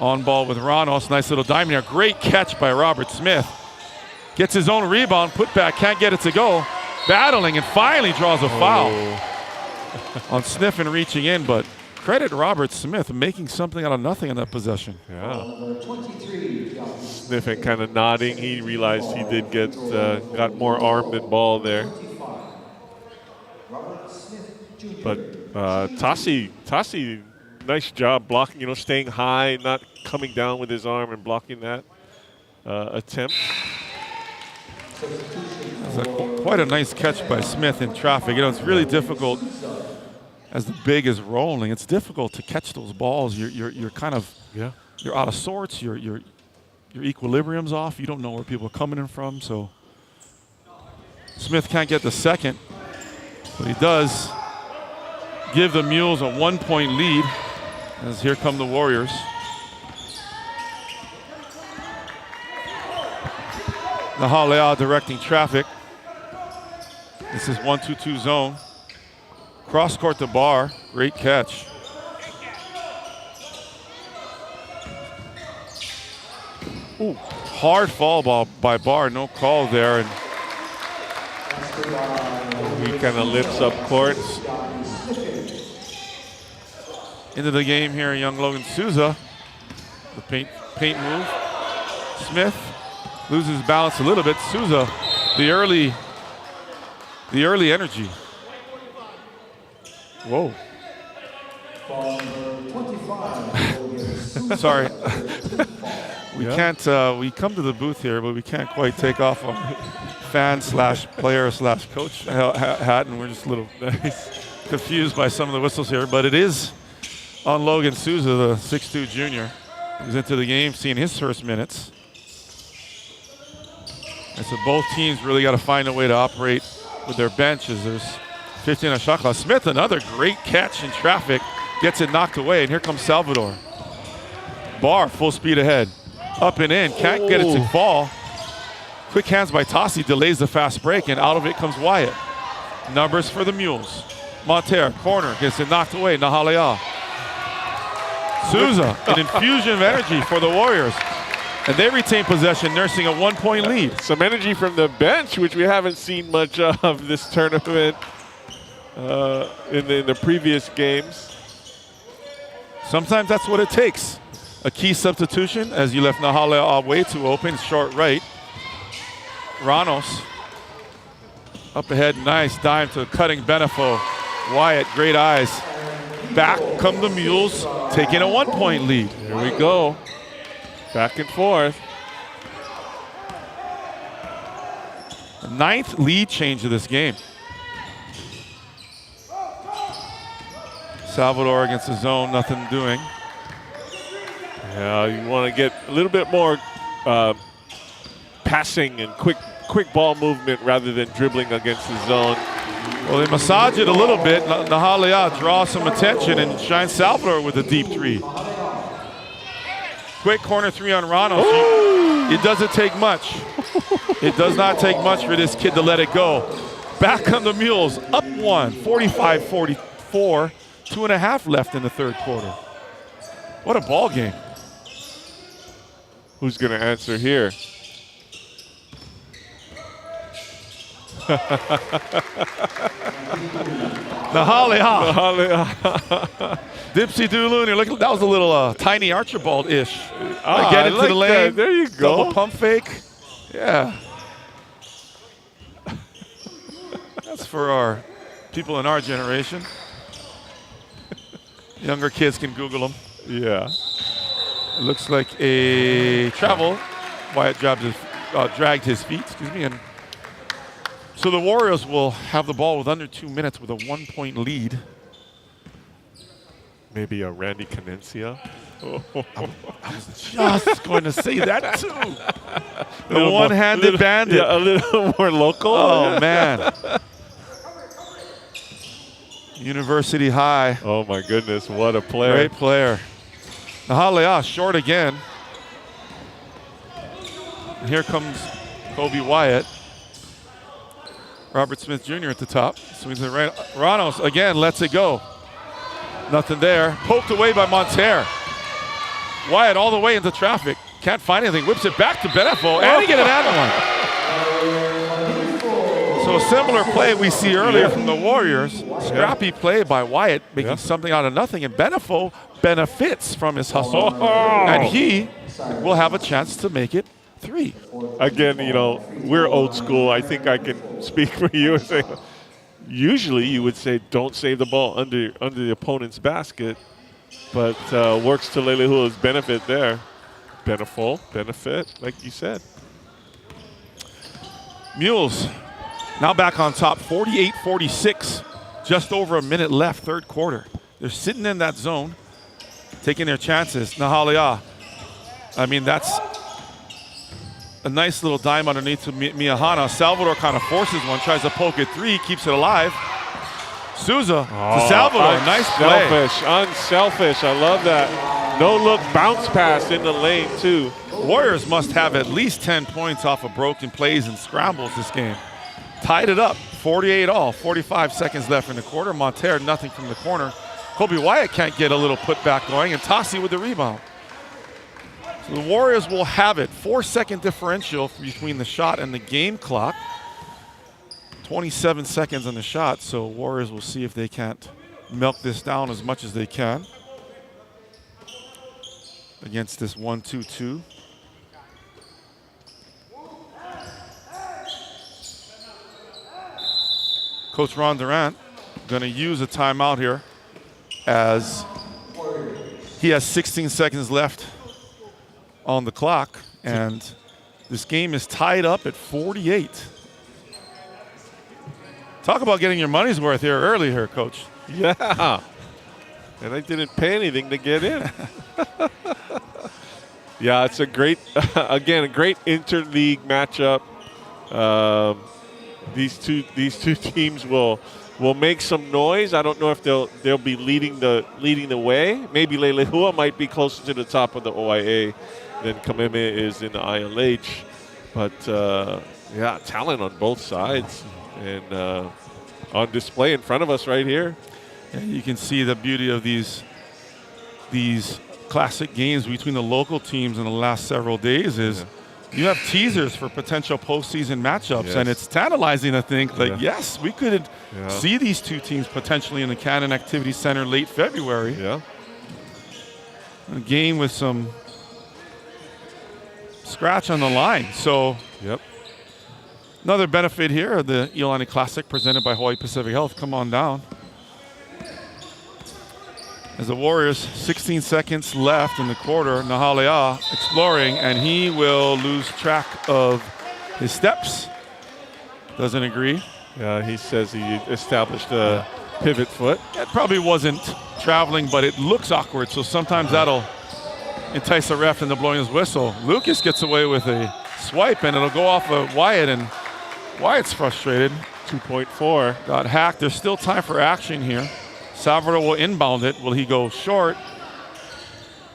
On ball with Ranos. Nice little diamond here. Great catch by Robert Smith. Gets his own rebound, put back, can't get it to go. Battling and finally draws a foul on Sniffen reaching in, but credit Robert Smith making something out of nothing in that possession. Yeah. Sniffen kind of nodding. He realized he did get got more arm than ball there. But Tassi, nice job blocking, you know, staying high, not coming down with his arm and blocking that attempt. Quite a nice catch by Smith in traffic. You know, it's really difficult as the big is rolling. It's difficult to catch those balls. You're kind of you're out of sorts. Your equilibrium's off. You don't know where people are coming in from. So Smith can't get the second, but he does give the Mules a 1-point lead as here come the Warriors. Nahalea directing traffic. This is 1-2-2 zone. Cross court to Barr. Great catch. Ooh, hard fall ball by Barr. No call there. And he kind of lifts up court. Into the game here, young Logan Souza. The paint move. Smith loses balance a little bit. Souza, the early energy. Whoa. Sorry. We can't, we come to the booth here, but we can't quite take off our fan/player/coach hat, and we're just a little confused by some of the whistles here, but it is on Logan Souza, the 6'2 junior, who's into the game, seeing his first minutes. And so both teams really got to find a way to operate with their benches. There's 15 on shot clock. Smith, another great catch in traffic, gets it knocked away, and here comes Salvador. Barr, full speed ahead. Up and in, can't get it to fall. Quick hands by Tassi, delays the fast break, and out of it comes Wyatt. Numbers for the Mules. Monterre, corner, gets it knocked away, Nahalea. Souza, an infusion of energy for the Warriors. And they retain possession, nursing a 1-point lead. Some energy from the bench, which we haven't seen much of this tournament in the previous games. Sometimes that's what it takes. A key substitution as you left Nahalea way too open, short right. Ranos up ahead, nice dime to cutting Benefo. Wyatt, great eyes. back come the Mules, taking a 1-point lead. Here we go. Back and forth. The 9th lead change of this game. Salvador against the zone, nothing doing. Yeah, you want to get a little bit more passing and quick ball movement rather than dribbling against the zone. Well, they massage it a little bit. Nahalea draws some attention and shines Salvador with a deep three. Quick corner three on Ranos. It doesn't take much. It does not take much for this kid to let it go. Back on the Mules, up 1, 45-44. 2.5 left in the third quarter. What a ball game. Who's going to answer here? Nahalea. Dipsy Duluner. Look, that was a little tiny Archibald-ish. Get into the lane. That. There you go. Double pump fake. Yeah. That's for our people in our generation. Younger kids can Google them. Yeah. It looks like a travel. Wyatt dragged his feet, and so the Warriors will have the ball with under 2 minutes with a 1-point lead. Maybe a Randy Canencia. I was just going to say that too. The one-handed bandit. Yeah, a little more local. Oh, man. University High. Oh, my goodness. What a player. Great player. Nahalea short again. And here comes Kobe Wyatt. Robert Smith Jr. at the top. Swings it right. Ranos again lets it go. Nothing there. Poked away by Monterre. Wyatt all the way into traffic. Can't find anything. Whips it back to Benefo. And he get another one. So a similar play we see earlier from the Warriors. Scrappy play by Wyatt, making something out of nothing. And Benefo benefits from his hustle. And he will have a chance to make it 3. Again, we're old school. I think I can speak for you and say, usually you would say don't save the ball under the opponent's basket, but works to Leilehua's benefit there. Benefit, like you said. Mules now back on top, 48-46. Just over a minute left, third quarter. They're sitting in that zone, taking their chances. Nahalea, I mean, that's a nice little dime underneath to Miyahana. Salvador kind of forces one, tries to poke it 3, keeps it alive. Souza to Salvador, nice play. Unselfish, I love that. No-look bounce pass in the lane, too. Warriors must have at least 10 points off of broken plays and scrambles this game. Tied it up, 48 all, 45 seconds left in the quarter. Monterre, nothing from the corner. Kobe Wyatt can't get a little putback going, and Tassi with the rebound. So the Warriors will have it. 4-second differential between the shot and the game clock. 27 seconds on the shot, so Warriors will see if they can't milk this down as much as they can against this 1-2-2. Coach Ron Durant going to use a timeout here as he has 16 seconds left on the clock, and this game is tied up at 48. Talk about getting your money's worth here early here, Coach. Yeah. And I didn't pay anything to get in. Yeah, it's a great, again, a great interleague matchup. These two teams will make some noise. I don't know if they'll be leading the way. Maybe Leilehua might be closer to the top of the OIA than Kamehameha is in the ILH. But yeah, talent on both sides, and on display in front of us right here. Yeah, you can see the beauty of these classic games between the local teams in the last several days is you have teasers for potential postseason matchups, and it's tantalizing to think that, yes, we could see these two teams potentially in the Cannon Activity Center late February. Yeah. A game with some scratch on the line. So another benefit here of the Iolani Classic presented by Hawaii Pacific Health. Come on down. As the Warriors, 16 seconds left in the quarter, Nahalea exploring, and he will lose track of his steps. Doesn't agree. Yeah, he says he established a pivot foot. It probably wasn't traveling, but it looks awkward, so sometimes that'll entice the ref into blowing his whistle. Lucas gets away with a swipe, and it'll go off of Wyatt, and Wyatt's frustrated. 2.4. Got hacked. There's still time for action here. Salvador will inbound it. Will he go short?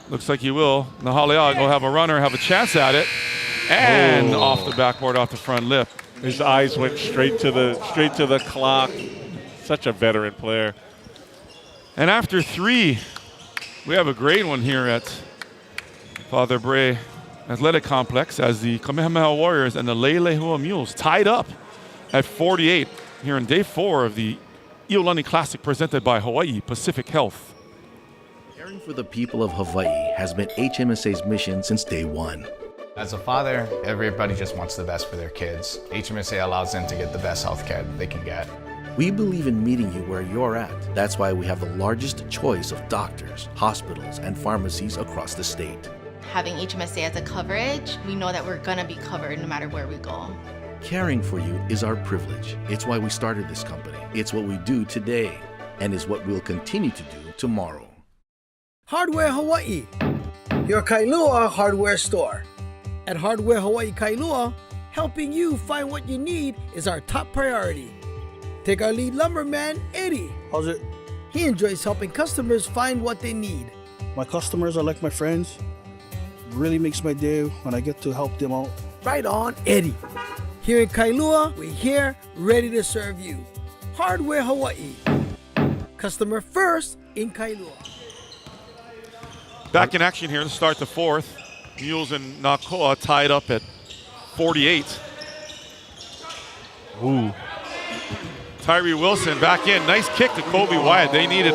Looks like he will. Nahalea will have a runner, have a chance at it. And off the backboard, off the front lip. His eyes went straight to the clock. Such a veteran player. And after 3, we have a great one here at Father Bray Athletic Complex as the Kamehameha Warriors and the Leilehua Mules tied up at 48 here in day 4 of the Iolani Classic presented by Hawaii Pacific Health. Caring for the people of Hawaii has been HMSA's mission since day 1. As a father, everybody just wants the best for their kids. HMSA allows them to get the best health care that they can get. We believe in meeting you where you're at. That's why we have the largest choice of doctors, hospitals, and pharmacies across the state. Having HMSA as a coverage, we know that we're gonna be covered no matter where we go. Caring for you is our privilege. It's why we started this company. It's what we do today, and is what we'll continue to do tomorrow. Hardware Hawaii, your Kailua hardware store. At Hardware Hawaii Kailua, helping you find what you need is our top priority. Take our lead lumberman, Eddie. How's it? He enjoys helping customers find what they need. My customers are like my friends. It really makes my day when I get to help them out. Right on, Eddie. Here in Kailua, we're here, ready to serve you. Hardware Hawaii. Customer first in Kailua. Back in action here to start the 4th. Mules and Nakoa tied up at 48. Ooh. Tyree Wilson back in. Nice kick to Kobe Wyatt. They needed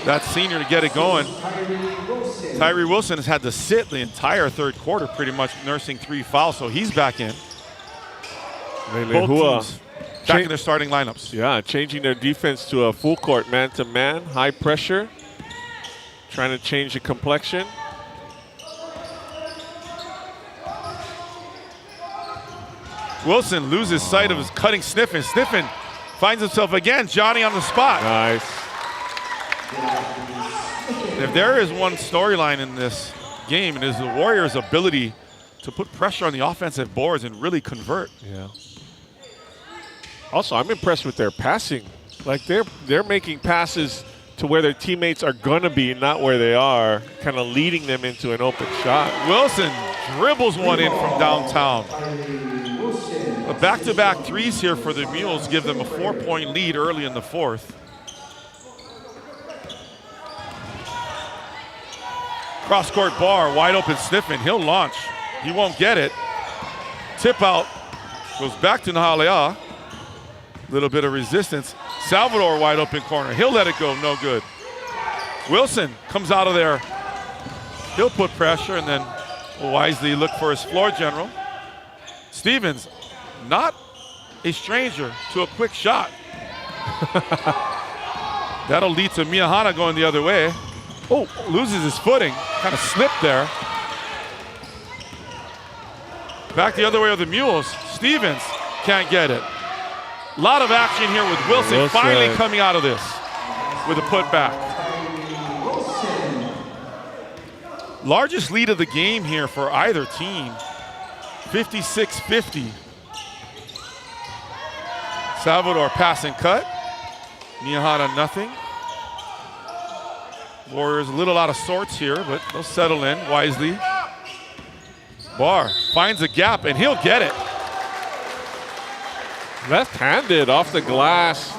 that senior to get it going. Tyree Wilson has had to sit the entire 3rd quarter pretty much, nursing 3 fouls, so he's back in. Leilehua back in their starting lineups. Yeah, changing their defense to a full court man-to-man, high pressure. Trying to change the complexion. Wilson loses sight of his cutting Sniffen. Sniffen finds himself again. Johnny on the spot. Nice. If there is one storyline in this game, it is the Warriors' ability to put pressure on the offensive boards and really convert. Yeah. Also, I'm impressed with their passing. Like they're making passes to where their teammates are gonna be, not where they are, kind of leading them into an open shot. Wilson dribbles one in from downtown. A back-to-back threes here for the Mules give them a 4-point lead early in the 4th. Cross-court bar, wide open Sniffen. He'll launch. He won't get it. Tip out. Goes back to Nahalea. Little bit of resistance. Salvador wide open corner. He'll let it go. No good. Wilson comes out of there. He'll put pressure and then wisely look for his floor general. Stevens, not a stranger to a quick shot. That'll lead to Miyahana going the other way. Oh, loses his footing. Kind of slipped there. Back the other way of the Mules. Stevens can't get it. A lot of action here with Wilson finally coming out of this with a putback. Largest lead of the game here for either team, 56-50. Salvador pass and cut. Miyahana nothing. Warriors a little out of sorts here, but they'll settle in wisely. Barr finds a gap and he'll get it. Left-handed off the glass.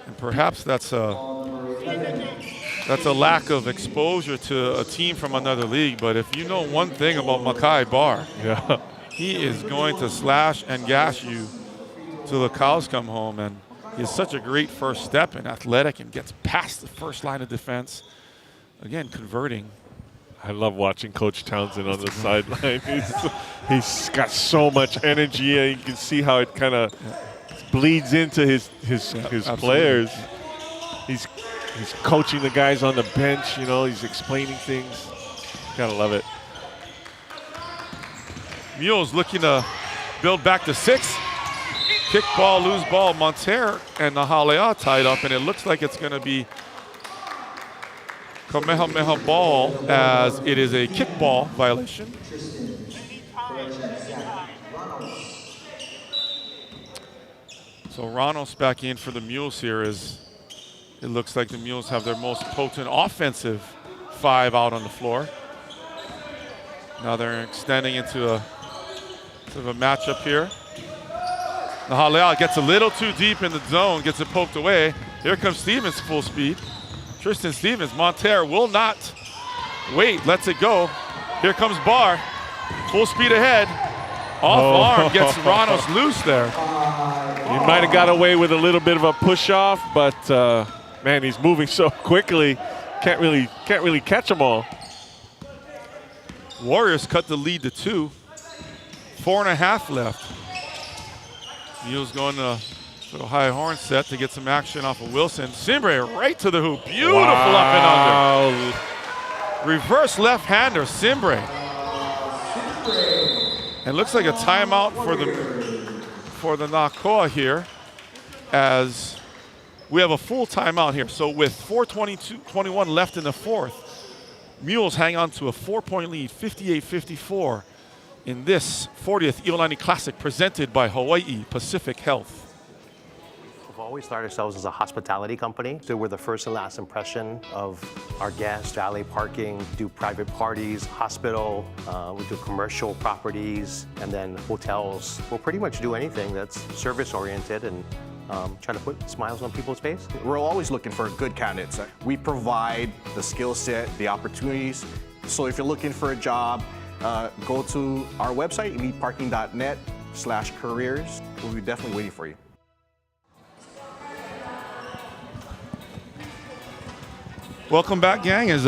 And perhaps that's a lack of exposure to a team from another league. But if you know one thing about Makai Barr, yeah, he is going to slash and gash you till the cows come home. And he has such a great first step and athletic and gets past the first line of defense. Again, converting. I love watching Coach Townsend on the sideline. He's got so much energy, and you can see how it kind of bleeds into his players. He's coaching the guys on the bench, you know, he's explaining things. Gotta love it. Mules looking to build back to 6. Kick ball, lose ball. Monterre and Nahalea tied up, and it looks like it's going to be Kamehameha ball, as it is a kickball violation. So Ranos back in for the Mules here. As it looks like the Mules have their most potent offensive 5 out on the floor. Now they're extending into a sort of a matchup here. Nahalea gets a little too deep in the zone, gets it poked away. Here comes Stevens full speed. Tristan Stevens, Monterre will not wait, lets it go. Here comes Barr, full speed ahead. Off arm, gets Ranos loose there. He might have got away with a little bit of a push off, but man, he's moving so quickly. Can't really catch them all. Warriors cut the lead to 2. 4.5 left. Mules going to a high horn set to get some action off of Wilson. Simbre right to the hoop. Beautiful up and under. Reverse left-hander, Simbre. And looks like a timeout for the Nakoa here, as we have a full timeout here. So with 4:21 left in the 4th, Mules hang on to a 4-point lead, 58-54, in this 40th Iolani Classic presented by Hawaii Pacific Health. We've always started ourselves as a hospitality company, so we're the first and last impression of our guests. Valet parking, do private parties, hospital, we do commercial properties, and then hotels. We'll pretty much do anything that's service-oriented and trying to put smiles on people's face. We're always looking for good candidates. We provide the skill set, the opportunities. So if you're looking for a job, go to our website, eliteparking.net/careers. We'll be definitely waiting for you. Welcome back, gang, as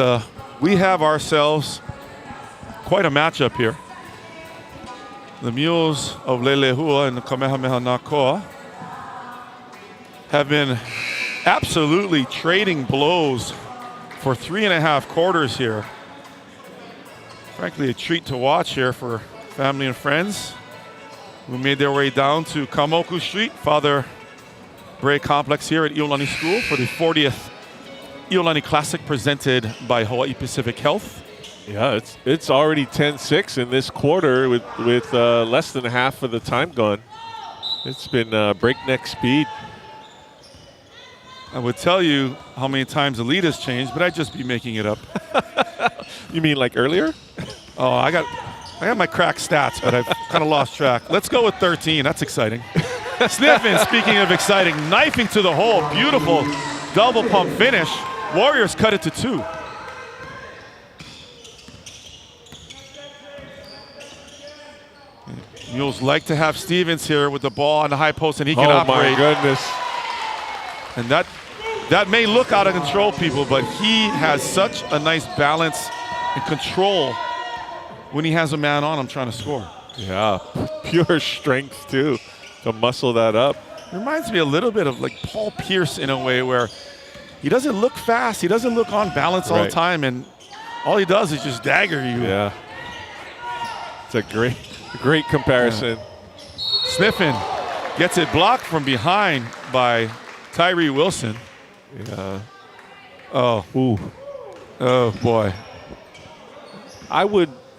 we have ourselves quite a matchup here. The Mules of Leilehua and the Kamehameha Nakoa have been absolutely trading blows for 3.5 quarters here. Frankly, a treat to watch here for family and friends who made their way down to Kamoku Street, Father Bray Complex here at Iolani School for the 40th Iolani Classic presented by Hawaii Pacific Health. Yeah, it's already 10-6 in this quarter with less than half of the time gone. It's been breakneck speed. I would tell you how many times the lead has changed, but I'd just be making it up. You mean like earlier? Oh, I got my crack stats, but I've kind of lost track. Let's go with 13. That's exciting. Sniffing, speaking of exciting, knifing to the hole. Beautiful double pump finish. Warriors cut it to 2. Mules like to have Stevens here with the ball on the high post, and he can operate. Oh my goodness. And that may look out of control, people, but he has such a nice balance and control when he has a man on him trying to score. Yeah, pure strength too, to muscle that up. It reminds me a little bit of like Paul Pierce in a way, where he doesn't look fast, he doesn't look on balance all the time, and all he does is just dagger you. Yeah, it's a great comparison. Yeah. Sniffin gets it blocked from behind by Tyree Wilson. Yeah. Oh. Ooh. Oh boy.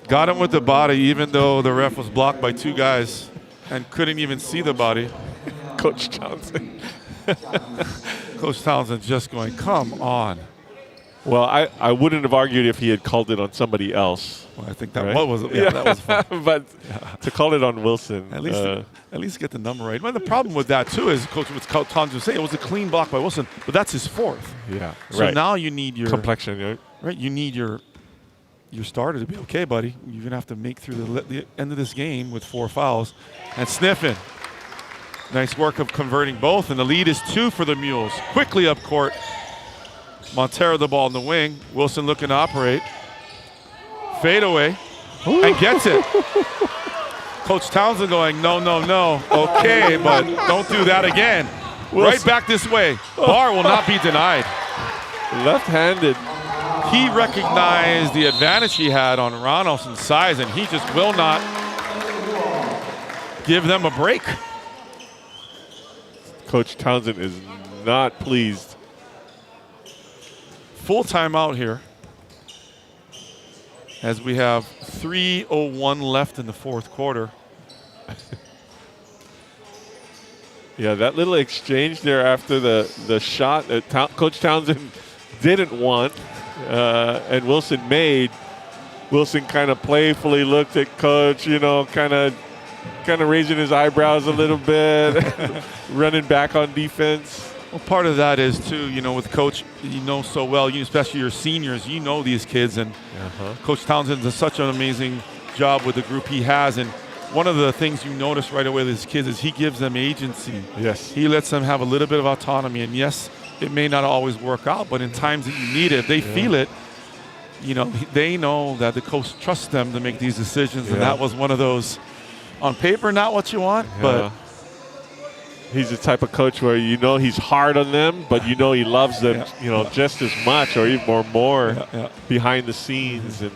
Got him with the body, even though the ref was blocked by 2 guys and couldn't even see the body. Coach Townsend. Coach Townsend just going, come on. Well, I wouldn't have argued if he had called it on somebody else. Well, I think that was that was fun. But to call it on Wilson, at least get the number right. Well, the problem with that too is, Coach Townsend was saying, it was a clean block by Wilson, but that's his 4th. Yeah. So now you need your complexion, right? You need your starter to be okay, buddy. You're gonna have to make through the end of this game with 4 fouls. And Sniffin, nice work of converting both, and the lead is 2 for the Mules. Quickly up court. Montero the ball in the wing. Wilson looking to operate. Fade away. And gets it. Coach Townsend going, no. Okay, but don't do that again. Right back this way. Barr will not be denied. Left-handed. He recognized the advantage he had on Ranos in size, and he just will not give them a break. Coach Townsend is not pleased. Full timeout here as we have 3:01 left in the fourth quarter. Yeah, that little exchange there after the shot that Coach Townsend didn't want and Wilson made. Wilson kind of playfully looked at Coach, you know, kind of raising his eyebrows a little bit, running back on defense. Well, part of that is, too, you know, with Coach, you know so well, especially your seniors, you know these kids. And Coach Townsend does such an amazing job with the group he has. And one of the things you notice right away with his kids is he gives them agency. Yes. He lets them have a little bit of autonomy. And, yes, it may not always work out, but in times that you need it, they feel it. You know, they know that the coach trusts them to make these decisions. And that was one of those, on paper, not what you want, but he's the type of coach where you know he's hard on them, but you know he loves them, you know, just as much or even more behind the scenes. And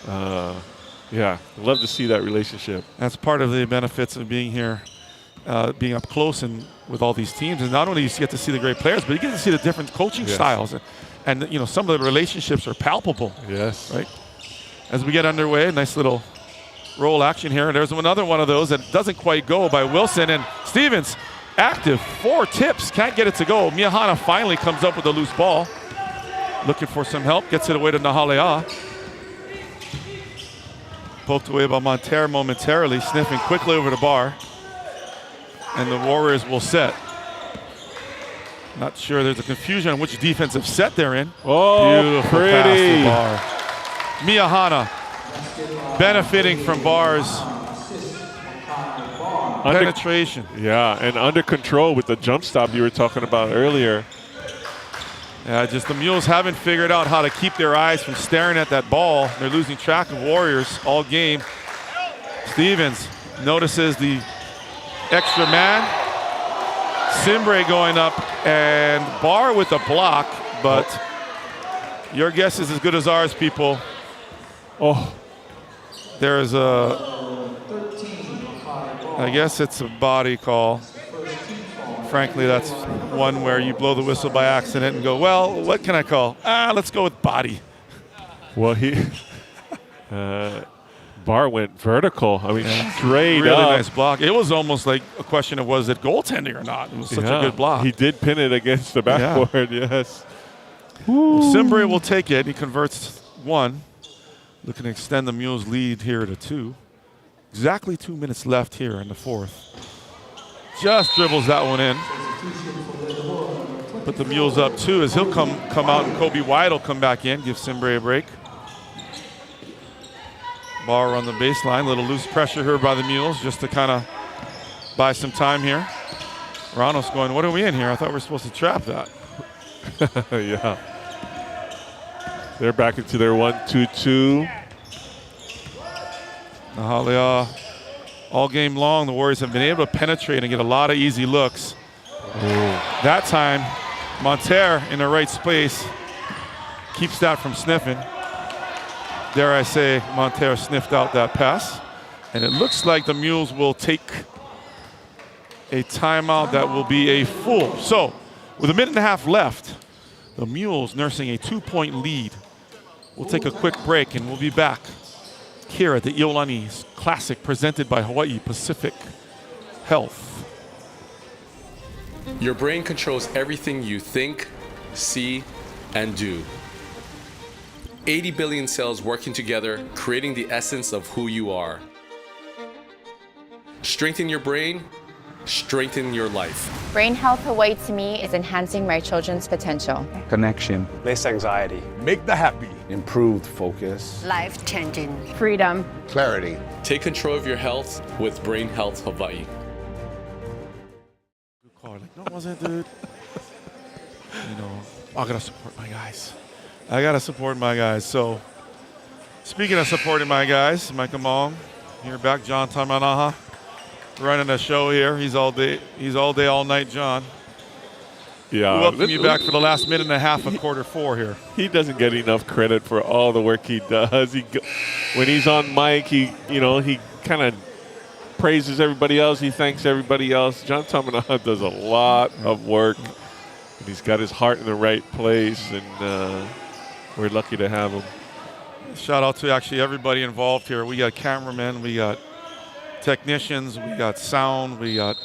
love to see that relationship. That's part of the benefits of being here, being up close and with all these teams. And not only do you get to see the great players, but you get to see the different coaching styles. And, you know, some of the relationships are palpable. Yes. Right? As we get underway, nice little roll action here. There's another one of those that doesn't quite go by Wilson. And Stevens, active, 4 tips, can't get it to go. Miyahana finally comes up with a loose ball. Looking for some help, gets it away to Nahalea. Poked away by Monterre momentarily, sniffing quickly over the bar. And the Warriors will set. Not sure, there's a confusion on which defensive set they're in. Oh, beautiful pretty. pass to Barr. Miyahana benefiting from Barr's penetration. Yeah, and under control with the jump stop you were talking about earlier. Yeah, just the Mules haven't figured out how to keep their eyes from staring at that ball. They're losing track of Warriors all game. Stevens notices the extra man. Simbre going up, and Barr with a block, but your guess is as good as ours, people. Oh. There's I guess it's a body call. Frankly, that's one where you blow the whistle by accident and go, well, what can I call? Let's go with body. Well, Barr went vertical. I mean, straight really up. Nice block. It was almost like a question of was it goaltending or not. It was such a good block. He did pin it against the backboard, yes. Well, Simbre will take it. He converts 1. Looking to extend the Mules' lead here to 2. Exactly 2 minutes left here in the fourth. Just dribbles that one in. Put the Mules up 2 as he'll come out and Kobe White will come back in, give Simbre a break. Barr on the baseline, little loose pressure here by the Mules just to kind of buy some time here. Ranos going, what are we in here? I thought we were supposed to trap that. Yeah. They're back into their 1-2-2. Nahalea, all game long, the Warriors have been able to penetrate and get a lot of easy looks. That time, Monterre in the right space keeps that from sniffing. Dare I say, Monterre sniffed out that pass. And it looks like the Mules will take a timeout that will be a full. So, with a minute and a half left, the Mules nursing a 2-point lead. We'll take a quick break and we'll be back here at the Iolani Classic presented by Hawaii Pacific Health. Your brain controls everything you think, see, and do. 80 billion cells working together, creating the essence of who you are. Strengthen your brain, strengthen your life. Brain Health Hawaii to me is enhancing my children's potential. Connection. Less anxiety. Make the happy. Improved focus. Life-changing. Freedom. Clarity. Take control of your health with Brain Health Hawaii. Good call. Like, no, it wasn't, dude. You know, I gotta support my guys. So, speaking of supporting my guys, Micah Mong, here back, John Tamanaha. running a show here. He's all day, all night, John. Yeah. We welcome you back for the last minute and a half of quarter 4 here. He doesn't get enough credit for all the work he does. When he's on mic, he kind of praises everybody else. He thanks everybody else. John Tamanaha does a lot of work. And he's got his heart in the right place, and we're lucky to have him. Shout out to actually everybody involved here. We got cameramen, we got technicians, we got sound, we got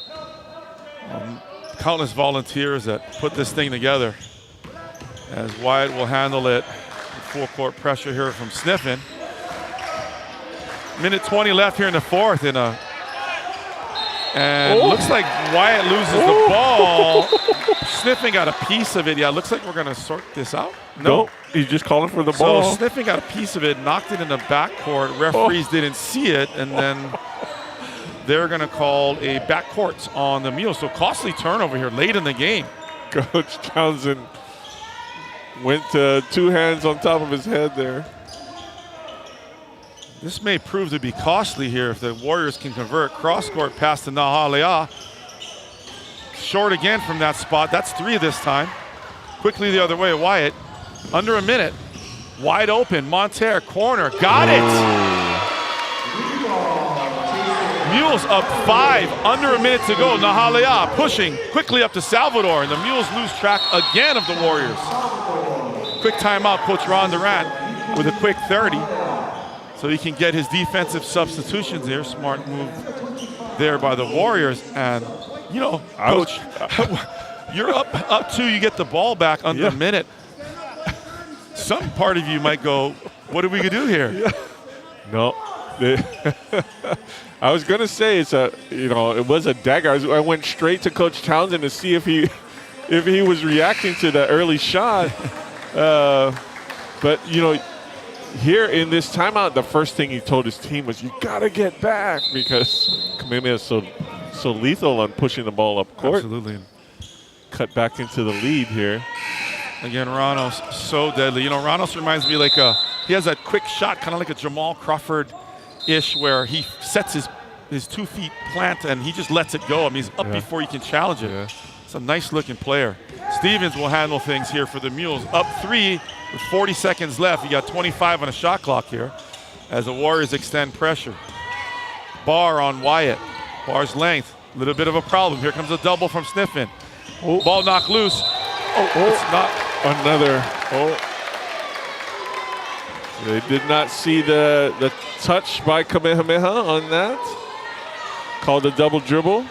countless volunteers that put this thing together. As Wyatt will handle it, full court pressure here from Sniffin. Minute 20 left here in the 4th, and looks like Wyatt loses the ball. Sniffin got a piece of it. Yeah, looks like we're going to sort this out. No, he's just calling for the ball. So Sniffin got a piece of it, knocked it in the backcourt. Referees didn't see it, and then they're going to call a backcourt on the Mules. So costly turnover here late in the game. Coach Townsend went to 2 hands on top of his head there. This may prove to be costly here if the Warriors can convert. Cross-court pass to Nahalea. Short again from that spot. That's 3 this time. Quickly the other way, Wyatt. Under a minute. Wide open. Monterre, corner. Got it! Mules up 5. Under a minute to go. Nahalea pushing quickly up to Salvador. And the Mules lose track again of the Warriors. Quick timeout, Coach Ron Durant with a quick 30. So he can get his defensive substitutions here. Smart move there by the Warriors. And, you know, Coach, you're up 2, you get the ball back under a minute. Some part of you might go, what are we going to do here? Yeah. No. I was going to say it was a dagger. I went straight to Coach Townsend to see if he was reacting to the early shot. But, here in this timeout, the first thing he told his team was, you got to get back, because Kamehameha is so lethal on pushing the ball up court. Absolutely. Cut back into the lead here. Again, Ranos so deadly. Ranos reminds me he has that quick shot, kind of like a Jamal Crawford-ish, where he sets his 2 feet plant and he just lets it go. I mean, he's up before you can challenge it. Yeah. It's a nice-looking player. Stevens will handle things here for the Mules. Up 3 with 40 seconds left. You got 25 on a shot clock here as the Warriors extend pressure. Barr on Wyatt. Barr's length, a little bit of a problem. Here comes a double from Sniffin. Ball knocked loose. It's not another. They did not see the touch by Kamehameha on that. Called a double dribble.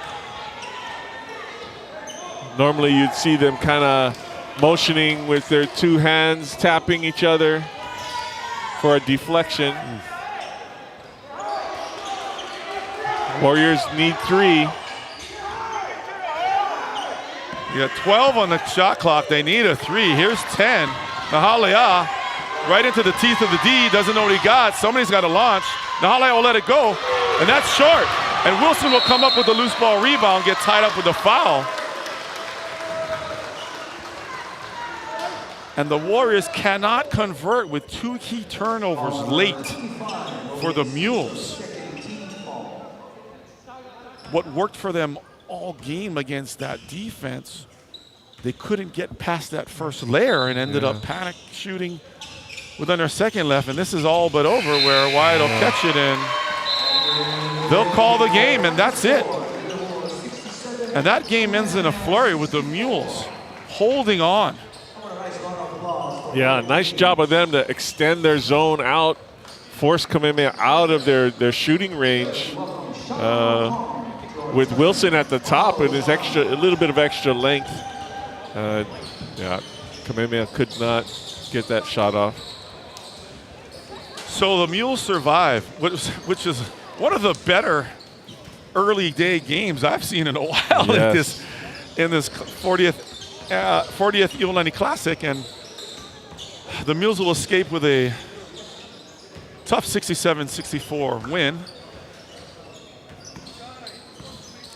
Normally you'd see them kind of motioning with their 2 hands, tapping each other for a deflection. Warriors need 3. You got 12 on the shot clock. They need a 3. Here's 10. Nahalea right into the teeth of the D. Doesn't know what he got. Somebody's got to launch. Nahalea will let it go. And that's short. And Wilson will come up with a loose ball rebound, get tied up with a foul. And the Warriors cannot convert with 2 key turnovers late for the Mules. What worked for them all game against that defense, they couldn't get past that first layer and ended up panic shooting with under a second left. And this is all but over, where Wyatt will catch it and they'll call the game, and that's it. And that game ends in a flurry with the Mules holding on. Yeah, nice job of them to extend their zone out, force Kamehameha out of their shooting range. With Wilson at the top and his a little bit of extra length. Kamehameha could not get that shot off. So the Mules survive, which is one of the better early day games I've seen in a while in this 40th Iolani Classic, and the Mules will escape with a tough 67-64 win,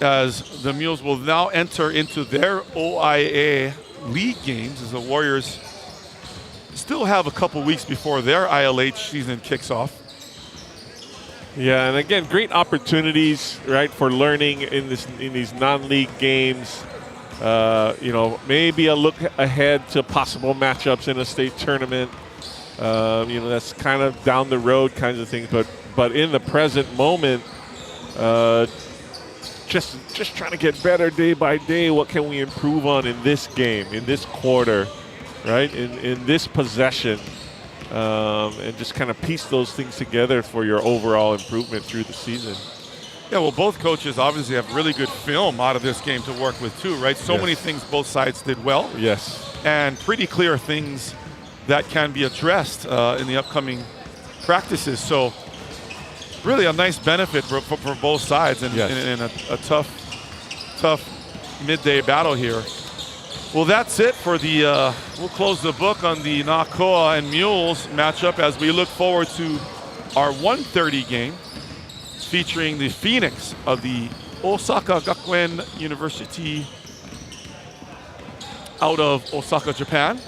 as the Mules will now enter into their OIA league games, as the Warriors still have a couple weeks before their ILH season kicks off. Yeah, and again, great opportunities, right, for learning in these non-league games. You know, maybe a look ahead to possible matchups in a state tournament. You know, that's kind of down the road kinds of things. But in the present moment, just trying to get better day by day. What can we improve on in this game, in this quarter, right? In this possession, and just kind of piece those things together for your overall improvement through the season. Yeah, well, both coaches obviously have really good film out of this game to work with too, right? So many things both sides did well. Yes. And pretty clear things that can be addressed in the upcoming practices. So really a nice benefit for both sides in a tough midday battle here. Well, that's it for the, we'll close the book on the Nakoa and Mules matchup as we look forward to our 1:30 game featuring the Phoenix of the Osaka Gakuin University out of Osaka, Japan.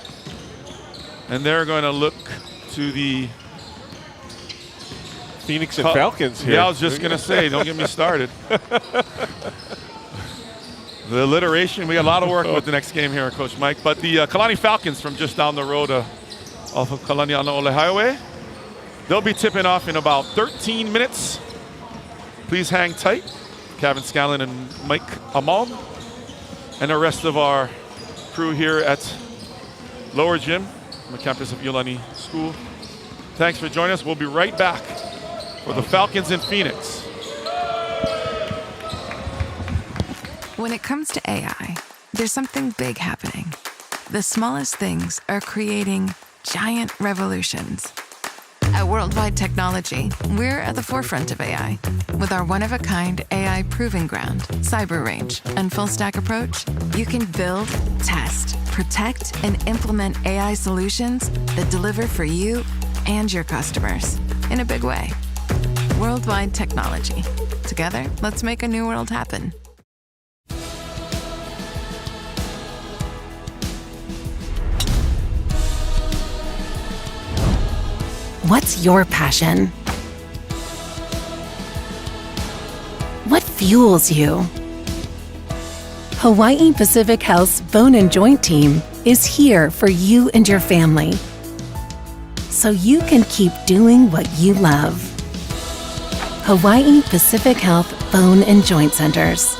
And they're going to look to the Phoenix and Falcons here. Yeah, I was just going to say, don't get me started. The alliteration, we got a lot of work with the next game here, Coach Mike. But the Kalani Falcons from just down the road off of Kalani Anaole Highway, they'll be tipping off in about 13 minutes. Please hang tight. Kevin Scallon and Mike Amon and the rest of our crew here at Lower Gym on the campus of Iolani School. Thanks for joining us. We'll be right back for the Falcons in Phoenix. When it comes to AI, there's something big happening. The smallest things are creating giant revolutions. At Worldwide Technology, we're at the forefront of AI. With our one-of-a-kind AI Proving Ground, Cyber Range, and full-stack approach, you can build, test, protect, and implement AI solutions that deliver for you and your customers in a big way. Worldwide Technology. Together, let's make a new world happen. What's your passion? What fuels you? Hawaii Pacific Health's Bone and Joint Team is here for you and your family, so you can keep doing what you love. Hawaii Pacific Health Bone and Joint Centers.